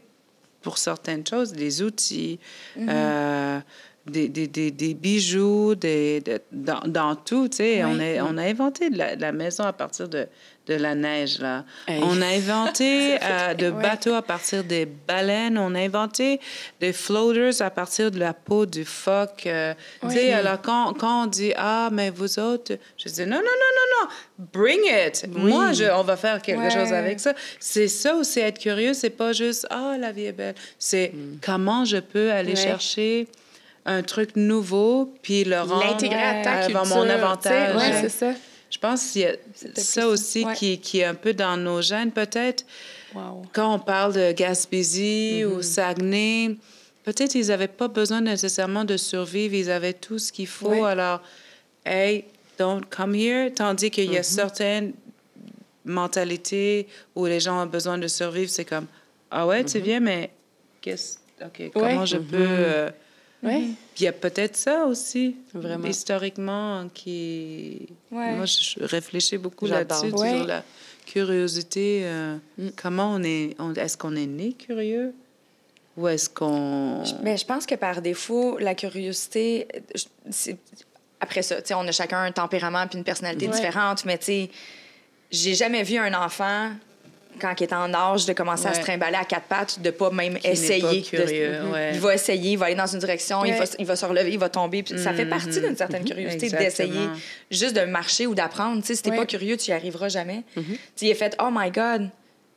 pour certaines choses, des outils, des bijoux, dans tout, tu sais. On a inventé de la maison à partir de la neige, là. Hey. On a inventé de bateaux à partir des baleines. On a inventé des floaters à partir de la peau du phoque. Tu sais, alors quand on dit, mais vous autres... Je dis, non, bring it! Moi, on va faire quelque chose avec ça. C'est ça aussi, être curieux. C'est pas juste, la vie est belle. C'est comment je peux aller chercher un truc nouveau puis le rendre l'intégrer à ta culture, mon avantage. Oui, c'est ça. Je pense qu'il y a ça aussi qui est un peu dans nos gènes, peut-être. Quand on parle de Gaspésie ou Saguenay, peut-être ils n'avaient pas besoin nécessairement de survivre. Ils avaient tout ce qu'il faut. Alors, hey, don't come here. Tandis qu'il y a certaines mentalités où les gens ont besoin de survivre. C'est comme, tu viens, mais comment je peux... Puis il y a peut-être ça aussi, historiquement, qui... Moi, je réfléchis beaucoup là-dessus, sur la curiosité. Comment est-ce qu'on est né curieux? Ou est-ce qu'on... Mais je pense que par défaut, la curiosité... Après ça, tu sais, on a chacun un tempérament puis une personnalité différente, mais tu sais, j'ai jamais vu un enfant... quand il est en âge de commencer à se trimballer à 4 pattes, de pas même essayer. Pas curieux, Il va essayer, il va aller dans une direction, il va se relever, il va tomber. Puis ça fait partie d'une certaine curiosité d'essayer juste de marcher ou d'apprendre. Tu sais, si t'es pas curieux, tu y arriveras jamais. Tu sais, il est fait, oh my God,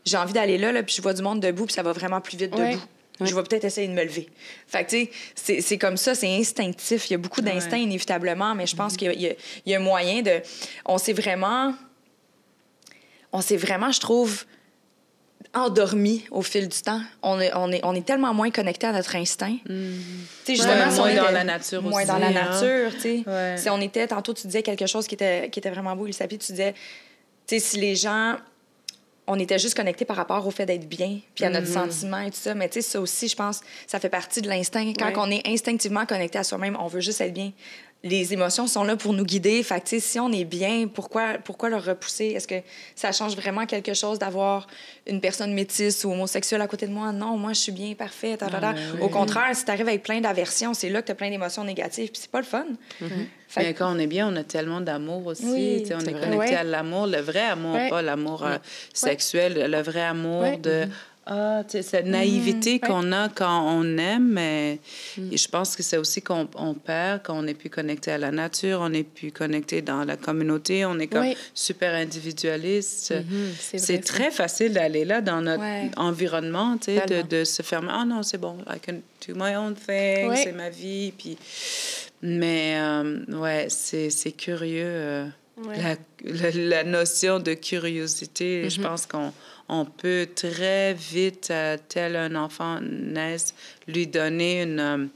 j'ai envie d'aller là, puis je vois du monde debout, puis ça va vraiment plus vite debout. Je vais peut-être essayer de me lever. Fait que, tu sais, c'est comme ça, c'est instinctif. Il y a beaucoup d'instinct, inévitablement, mais je pense qu'il y a un moyen de... On s'est vraiment, je trouve... endormi au fil du temps. On est tellement moins connecté à notre instinct. Justement, moins dans la nature aussi. Moins dans la nature, tu sais. Si on était... Tantôt, tu disais quelque chose qui était vraiment beau, Elisabeth, tu disais... sais, si les gens... On était juste connectés par rapport au fait d'être bien, puis à notre sentiment et tout ça. Mais tu sais, ça aussi, je pense, ça fait partie de l'instinct. Quand on est instinctivement connecté à soi-même, on veut juste être bien. Les émotions sont là pour nous guider. Fait que, tu sais, si on est bien, pourquoi le repousser? Est-ce que ça change vraiment quelque chose d'avoir une personne métisse ou homosexuelle à côté de moi? Non, moi, je suis bien, parfaite. Au contraire, si t'arrives avec plein d'aversions, c'est là que t'as plein d'émotions négatives, puis c'est pas le fun. Mais quand on est bien, on a tellement d'amour aussi. Oui, on est connecté à l'amour, le vrai amour, pas l'amour sexuel, le vrai amour de... cette naïveté qu'on a quand on aime, mais je pense que c'est aussi qu'on perd quand on n'est plus connecté à la nature, on n'est plus connecté dans la communauté, on est comme super individualiste. C'est très facile d'aller là dans notre environnement, de se fermer. Ah non, c'est bon, I can do my own thing, c'est ma vie. Puis... Mais, c'est curieux. La notion de curiosité, je pense qu'on peut très vite, tel un enfant naisse, lui donner une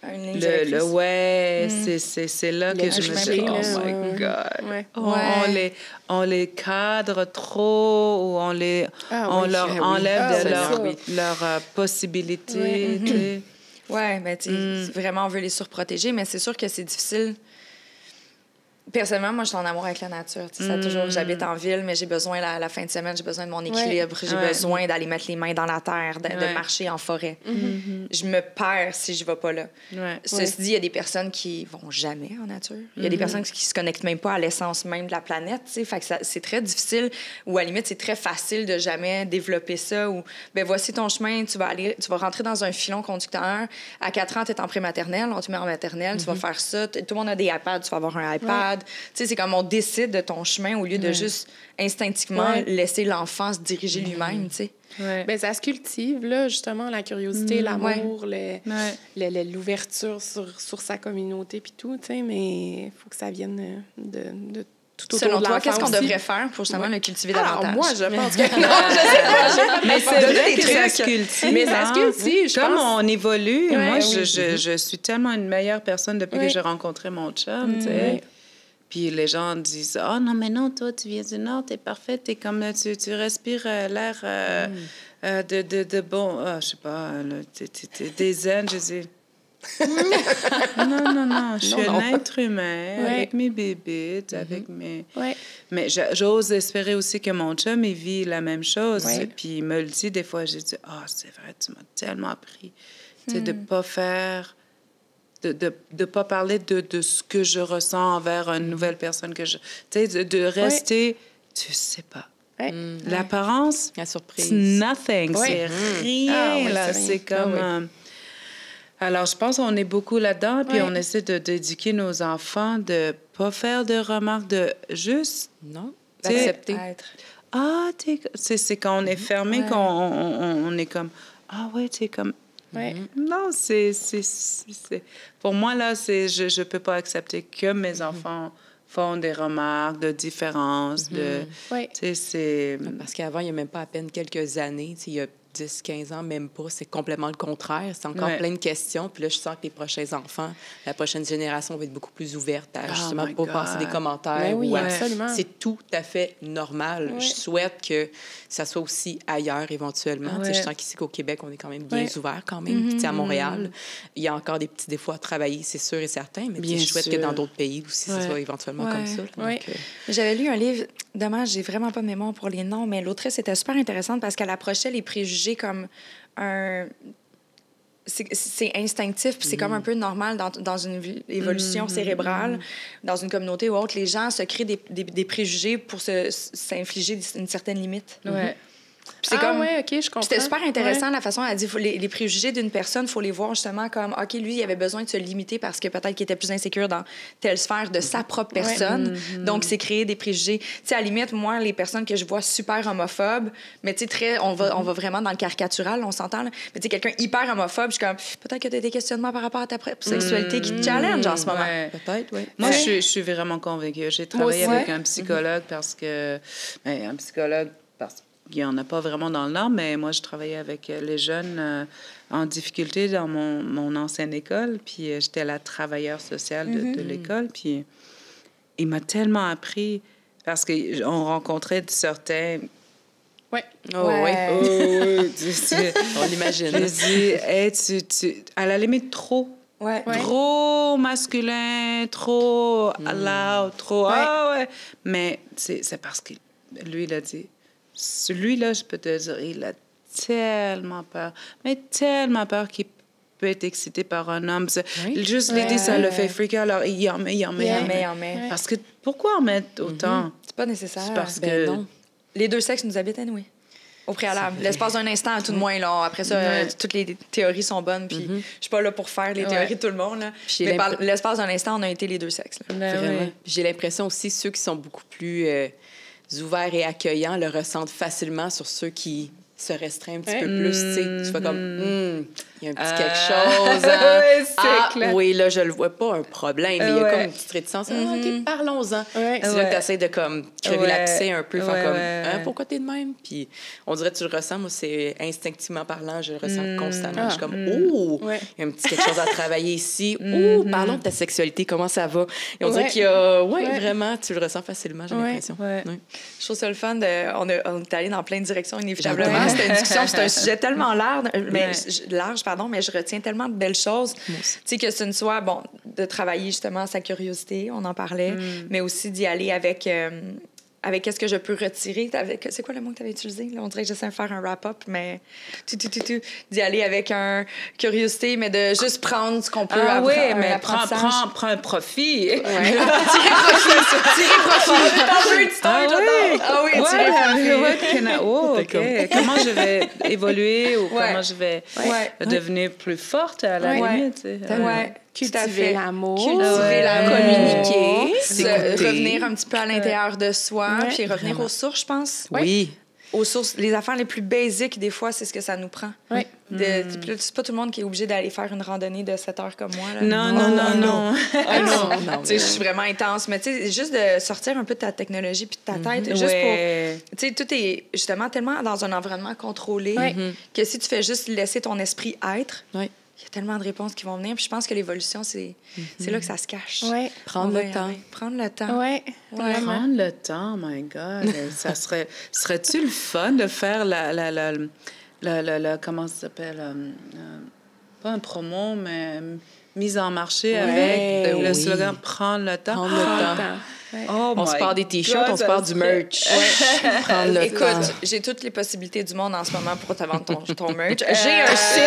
ligne directrice. C'est là que je me dis, oh my God. On les cadre trop ou on leur enlève de leurs possibilités. Oui, mais tu sais, vraiment, on veut les surprotéger, mais c'est sûr que c'est difficile. Personnellement, moi, je suis en amour avec la nature. Ça, toujours, j'habite en ville, mais j'ai besoin, la fin de semaine, j'ai besoin de mon équilibre. J'ai besoin d'aller mettre les mains dans la terre, de marcher en forêt. Je me perds si je ne vais pas là. Ceci dit, il y a des personnes qui vont jamais en nature. Il y a des personnes qui se connectent même pas à l'essence même de la planète. Fait que c'est très difficile, ou à la limite, c'est très facile de jamais développer ça. Ou, ben voici ton chemin, tu vas rentrer dans un filon conducteur. À 4 ans, tu es en prématernelle, on te met en maternelle, tu vas faire ça. Tout le monde a des iPads, tu vas avoir un iPad. Tu sais, c'est comme on décide de ton chemin au lieu de juste instinctivement laisser l'enfant se diriger lui-même, tu sais. Ben, ça se cultive, là, justement, la curiosité, l'amour, l'ouverture sur sa communauté puis tout, tu sais, mais il faut que ça vienne de tout autour Selon de toi, qu'est-ce qu'on aussi. devrait faire pour justement le cultiver davantage? Moi, je pense que... Non, je sais pas. Mais c'est vrai que ça se cultive. Mais ça se cultive, je Comme pense. on évolue, moi, je suis tellement une meilleure personne depuis que j'ai rencontré mon chum, tu sais. Puis les gens disent « Oh non, mais non, toi, tu viens du Nord, t'es parfaite, t'es comme... Tu respires l'air de bon... je sais pas, des zen. » Je dis « Non, je suis un être humain avec mes bébites, avec mes... Mais j'ose espérer aussi que mon chum, il vit la même chose. Puis il me le dit des fois, j'ai dit « Ah, c'est vrai, tu m'as tellement appris de ne pas faire... » de ne pas parler de ce que je ressens envers une nouvelle personne que je... Tu sais, de rester... Tu sais pas. L'apparence, la surprise. C'est nothing. C'est rien, là. C'est comme... Alors, je pense qu'on est beaucoup là-dedans, puis on essaie d'éduquer nos enfants de pas faire de remarques, de juste... Non, d'accepter. C'est quand on est fermé qu'on est comme... Ah ouais, tu sais, comme... Non, c'est... Pour moi, là, je peux pas accepter que mes enfants font des remarques de différence, c'est... Parce qu'avant, il y a même pas à peine quelques années, il y a 10, 15 ans, même pas. C'est complètement le contraire. C'est encore plein de questions. Puis là, je sens que les prochains enfants, la prochaine génération va être beaucoup plus ouverte à justement pas passer des commentaires. Absolument. C'est tout à fait normal. Je souhaite que ça soit aussi ailleurs éventuellement. Je sens qu'ici, qu'au Québec, on est quand même bien ouvert quand même. Puis à Montréal, il y a encore des petits défauts à travailler, c'est sûr et certain. Mais je souhaite que dans d'autres pays aussi, ça soit éventuellement comme ça. Donc, j'avais lu un livre, dommage, j'ai vraiment pas de mémoire pour les noms, mais l'autrice était super intéressante parce qu'elle approchait les préjugés comme un... C'est instinctif, puis c'est comme un peu normal dans une évolution cérébrale, dans une communauté ou autre. Les gens se créent des préjugés pour s'infliger une certaine limite. C'est comme... OK, je comprends. C'était super intéressant, la façon, elle dit, les préjugés d'une personne, il faut les voir justement comme, OK, lui, il avait besoin de se limiter parce que peut-être qu'il était plus insécure dans telle sphère de sa propre personne. Donc, c'est créer des préjugés. Tu sais, à la limite, moi, les personnes que je vois super homophobes, mais tu sais, on va vraiment dans le caricatural, on s'entend, là. Mais tu sais, quelqu'un hyper homophobe, je suis comme, peut-être que tu as des questionnements par rapport à ta propre sexualité qui te challenge en ce moment. Peut-être, oui. Moi, je suis vraiment convaincue. J'ai travaillé avec un psychologue parce que... Il n'y en a pas vraiment dans le Nord, mais moi, je travaillais avec les jeunes en difficulté dans mon ancienne école, puis j'étais la travailleuse sociale de l'école, puis il m'a tellement appris Parce qu'on rencontrait certains... Oui. Oh, Ouais. On l'imagine. Je dis, hey, à la limite, trop. Ouais. Trop masculin, trop loud, trop... Ah ouais. Mais c'est parce que lui, il a dit... Celui-là, je peux te dire, il a tellement peur. Mais tellement peur qu'il peut être excité par un homme. Juste l'idée, ça le fait freaker. Alors, il en met. Parce que pourquoi en mettre autant? C'est pas nécessaire. C'est parce que... non. Les deux sexes nous habitent, oui. Au préalable. L'espace d'un instant, à tout de moins. Là. Après ça, toutes les théories sont bonnes. Puis je suis pas là pour faire les théories de tout le monde. Là. Mais par l'espace d'un instant, on a été les deux sexes. Là. Vraiment. Oui. J'ai l'impression aussi ceux qui sont beaucoup plus ouverts et accueillants le ressentent facilement sur ceux qui se restreignent un petit peu plus. Tu fais comme, il y a un petit quelque chose. Hein? C'est clair. Oui, là, je le vois pas un problème. Mais il y a comme une petite réticence. OK, parlons-en. Ouais. C'est là que tu essaies de comme, relaxer un peu. Faire comme, Hein, pourquoi t'es de même? Puis on dirait que tu le ressens. Moi, c'est instinctivement parlant, je le ressens constamment. Je suis comme, il y a un petit quelque chose à travailler ici. Parlons de ta sexualité, comment ça va? Et on dirait qu'il y a, vraiment, tu le ressens facilement, j'ai l'impression. Ouais. Je trouve ça le fun. On est allé dans plein de directions, inévitablement. C'était une discussion, c'est un sujet tellement large, mais je retiens tellement de belles choses. Tu sais, que ce ne soit, bon, de travailler justement sa curiosité, on en parlait, mais aussi d'y aller avec qu'est-ce que je peux retirer. C'est quoi le mot que tu avais utilisé? Là, on dirait que j'essaie de faire un wrap-up, mais d'y aller avec un curiosité, mais de juste prendre ce qu'on peut Ah oui, mais apprentissage. prends un profit. Tirer profit. T'en veux une histoire, j'adore. Ah oui, tirer profit. Comment je vais évoluer ou comment je vais devenir plus forte à la limite. Ouais. Cultiver l'amour. Communiquer. S'écouter. Revenir un petit peu à l'intérieur de soi, puis revenir aux sources, je pense. Oui. Aux sources, les affaires les plus basiques, des fois, c'est ce que ça nous prend. Oui. C'est pas tout le monde qui est obligé d'aller faire une randonnée de 7 heures comme moi. Là. Non. Ah non. Tu sais, je suis vraiment intense. Mais tu sais, juste de sortir un peu de ta technologie puis de ta tête, juste pour... Tu sais, tout est justement tellement dans un environnement contrôlé que si tu fais juste laisser ton esprit être... Oui. Il y a tellement de réponses qui vont venir. Puis je pense que l'évolution, c'est là que ça se cache. Oui. Prendre le temps. Prendre le temps. Oui. Prendre le temps, my God. Serait-tu le fun de faire la comment ça s'appelle? Pas un promo, mais mise en marché avec le slogan « Prendre le temps ». Prendre le temps. On se part des T-shirts, on se part du merch. Prendre le temps. Écoute, j'ai toutes les possibilités du monde en ce moment pour te vendre ton merch. J'ai un site.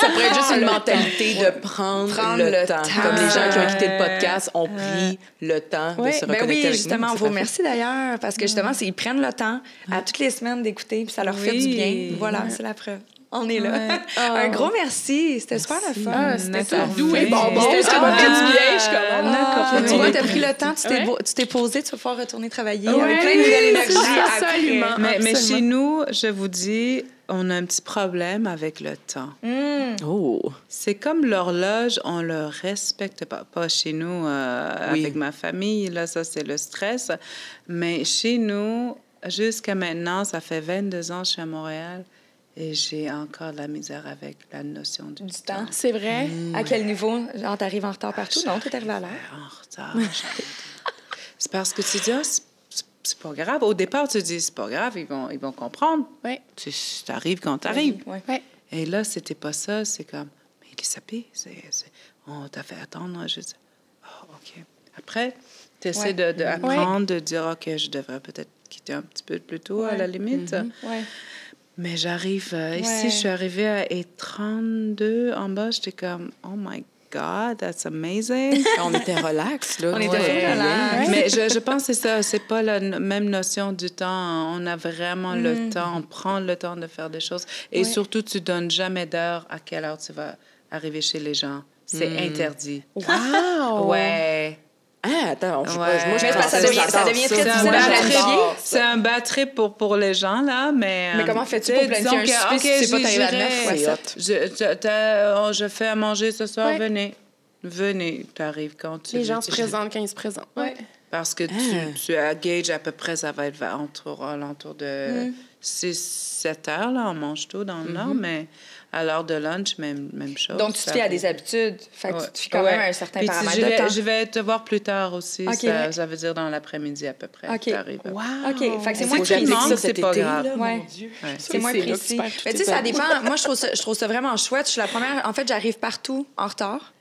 Ça pourrait être juste une mentalité de prendre le temps. Comme les gens qui ont quitté le podcast ont pris le temps de se reconnecter avec nous. Justement, on vous remercie d'ailleurs parce que justement, ils prennent le temps à toutes les semaines d'écouter puis ça leur fait du bien. Voilà, c'est la preuve. On est là. Un gros merci. C'était super le fun. C'était doux et bonbon. Ça m'a fait du bien. Je suis comme, tu vois, vois, t'as pris le temps, tu t'es posé, tu vas pouvoir retourner travailler Ouais, avec plein de nouvelles énergies. Absolument. Mais chez nous, je vous dis, on a un petit problème avec le temps. Oh! C'est comme l'horloge, on le respecte pas. Pas chez nous, avec ma famille, là, ça, c'est le stress. Mais chez nous, jusqu'à maintenant, ça fait 22 ans que je suis à Montréal. Et j'ai encore de la misère avec la notion du temps. C'est vrai? À quel niveau? Genre, t'arrives en retard partout? Non, t'es arrivé à l'heure. En retard. C'est parce que tu dis, c'est pas grave. Au départ, tu dis, c'est pas grave, ils vont comprendre. Oui. Tu arrives quand t'arrives. Oui. Et là, c'était pas ça. C'est comme, mais Elisabeth, on t'a fait attendre. Je dis, OK. Après, tu essaies d'apprendre, de dire, OK, je devrais peut-être quitter un petit peu plus tôt, à la limite. Mais j'arrive ici, je suis arrivée à E32 en bas. J'étais comme, oh my God, that's amazing. On était relax, là. On était relax. Mais je pense que c'est ça. C'est pas la même notion du temps. On a vraiment le temps. On prend le temps de faire des choses. Et surtout, tu donnes jamais d'heure à quelle heure tu vas arriver chez les gens. C'est interdit. Wow! Ouais. Ah, attends, moi, je Mais pense ça devient très difficile. C'est un bad trip pour les gens, là, mais... Mais comment fais-tu pour planifier un souper si tu sais pas t'arriver à 9 ou à 7? Je fais à manger ce soir, venez. Tu arrives quand tu veux. Les gens se présentent quand ils se présentent. Ouais. Parce que tu gauge à peu près, ça va être alentour de 6-7 heures, là, on mange tôt dans le Nord, mais À l'heure de lunch, même chose. Donc, tu te fies à des habitudes. Fait que tu te fies quand même à un certain paramètre de temps. Je vais te voir plus tard aussi. Ça veut dire dans l'après-midi à peu près. Wow. OK. Fait que c'est moins précis. Ça, c'est pas grave. Là, mon Dieu. C'est moins précis. Mais tu sais, ça dépend. Moi, je trouve ça vraiment chouette. Je suis la première. En fait, j'arrive partout en retard.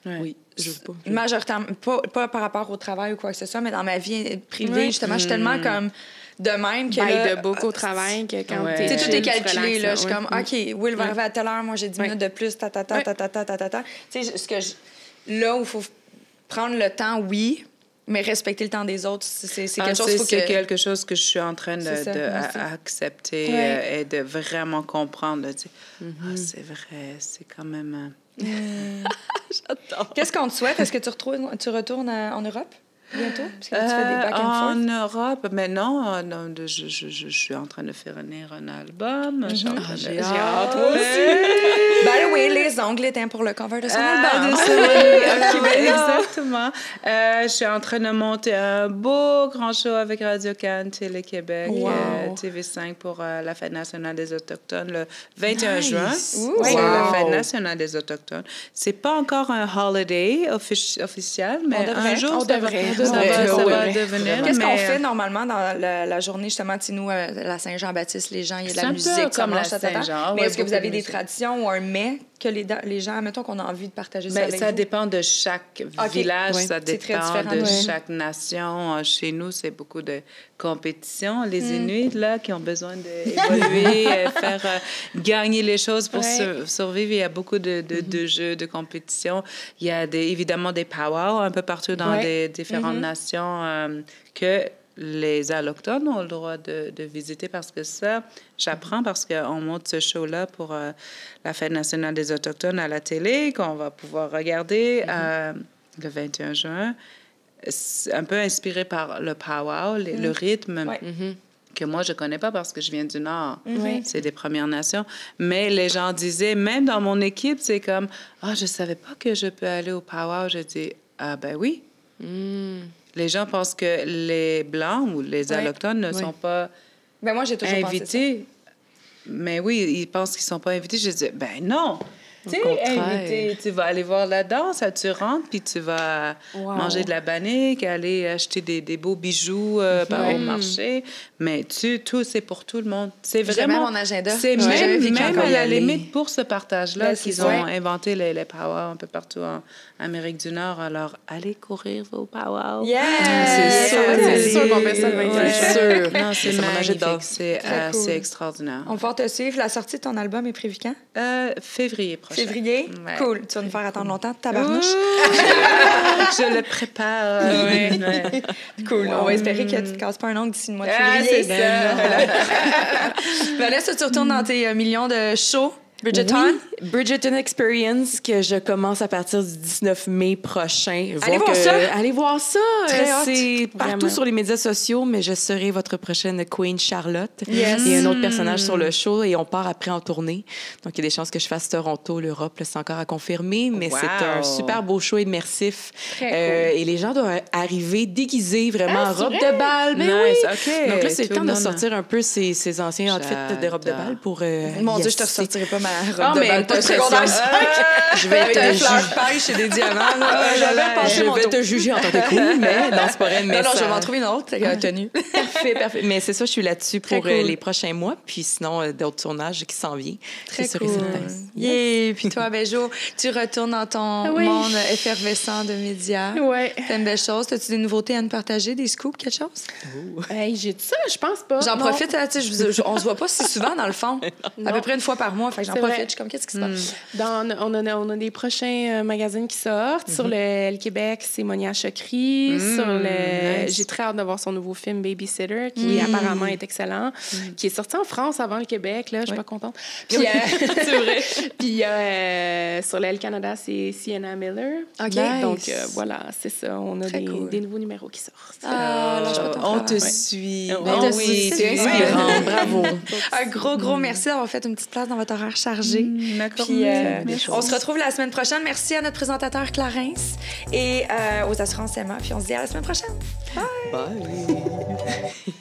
Oui, je veux pas. Majoritairement, pas par rapport au travail ou quoi que ce soit, mais dans ma vie privée, justement, je suis tellement comme de même que là, de beaucoup au travail que quand tu sais, tout est calculé, là. Je suis comme, OK, Will va arriver à telle heure, moi, j'ai 10 minutes de plus, Tu sais, là où il faut prendre le temps, oui, mais respecter le temps des autres, c'est quelque chose c'est quelque chose que je suis en train d'accepter et de vraiment comprendre. De dire, c'est vrai, c'est quand même... J'adore. Qu'est-ce qu'on te souhaite? Est-ce que tu retournes en Europe bientôt? Parce que tu fais des back and forth. En Europe, mais non, je suis en train de faire un album. J'ai hâte. Ben oui, les ongles étaient pour le cover de son album. Exactement. Je suis en train de monter un beau grand show avec Radio-Can, Télé-Québec, TV5 pour la Fête nationale des Autochtones le 21 juin. C'est la Fête nationale des Autochtones. C'est pas encore un holiday officiel, mais un jour, ça va devenir. Qu'est-ce qu'on fait normalement dans la journée, justement, nous, la Saint-Jean-Baptiste, les gens, il y a de la musique, comme la Saint-Jean. Mais est-ce que vous avez des traditions ou un mets que les gens, mettons qu'on a envie de partager ça avec vous? Ça dépend de chaque village, ça dépend de différent, chaque nation. Chez nous, c'est beaucoup de compétition. Les Inuits, là, qui ont besoin d'évoluer, faire gagner les choses pour survivre. Il y a beaucoup de jeux, de compétition. Il y a évidemment des powwows un peu partout dans les différentes nations que les Allochtones ont le droit de visiter parce que ça, j'apprends parce qu'on monte ce show-là pour la Fête nationale des Autochtones à la télé, qu'on va pouvoir regarder le 21 juin. C'est un peu inspiré par le powwow, le rythme que moi, je connais pas parce que je viens du Nord. C'est des Premières Nations. Mais les gens disaient, même dans mon équipe, c'est comme, je savais pas que je peux aller au powwow. Je dis, ben oui. Les gens pensent que les Blancs ou les Allochtones ne sont pas moi, j'ai toujours invités. Mais oui, ils pensent qu'ils ne sont pas invités. Je dis, ben non. Tu es invité, tu vas aller voir la danse, tu rentres, puis tu vas manger de la bannique, aller acheter des beaux bijoux au marché. Mais tout, c'est pour tout le monde. C'est vraiment mon agenda. C'est même à la limite pour ce partage-là qu'ils ont inventé les powwows un peu partout en Amérique du Nord. Alors, allez courir vos powwows. C'est sûr qu'on fait ça le 21 juin. Non, c'est magnifique. C'est assez extraordinaire. On va pouvoir te suivre. La sortie de ton album est prévue quand? Février prochain. Février? Ouais. Cool. Tu vas nous faire attendre longtemps, tabarnouche. Je le prépare. Cool. On va espérer que tu ne te casses pas un ongle d'ici le mois de février. C'est ça. Vanessa, tu retournes dans tes millions de shows. Bridgerton? Oui, Bridgerton Experience que je commence à partir du 19 mai prochain. Allez voir ça! C'est partout sur les médias sociaux, mais je serai votre prochaine Queen Charlotte. Yes. Il y a un autre personnage sur le show et on part après en tournée. Donc, il y a des chances que je fasse Toronto, l'Europe, c'est encore à confirmer, mais c'est un super beau show immersif. Très cool. Et les gens doivent arriver déguisés vraiment en robe de bal. Mais oui! Okay. Donc là, c'est le temps de sortir un peu ces anciens outfits de robe de bal pour... Mon Dieu, je te ressortirai pas ma robe de bal. Je vais te juger chez des diamants. Je vais te juger en tant que queen, mais non, c'est pas vrai. Non, je vais m'en trouver une autre tenue. Parfait. Mais c'est ça, je suis là-dessus pour les prochains mois. Puis sinon, d'autres tournages qui s'en viennent. Très cool. Yeah. Puis toi, Jo, tu retournes dans ton monde effervescent de médias. Oui. T'as une belle chose. As-tu des nouveautés à nous partager, des scoops, quelque chose? Hey, j'ai dit ça, je pense pas. J'en profite, on se voit pas si souvent, dans le fond. À peu près une fois par mois. Fait que j'en profite. Je suis comme, qu'est-ce qui se passe? On a des prochains magazines qui sortent. Sur le Québec, c'est Monia Chokri. J'ai très hâte de voir son nouveau film Babysitter, qui apparemment est excellent, qui est sorti en France avant le Québec. Là, je suis pas contente. Puis, c'est vrai. Puis sur le Canada, c'est Sienna Miller. OK. Nice. Donc voilà, c'est ça. On a des nouveaux numéros qui sortent. On te suit. Oui, tu es inspirant. Bravo. Un gros merci d'avoir fait une petite place dans votre horaire chargé. Puis, on se retrouve la semaine prochaine. Merci à notre présentateur Clarence et aux assurances Emma. Puis on se dit à la semaine prochaine. Bye! Bye!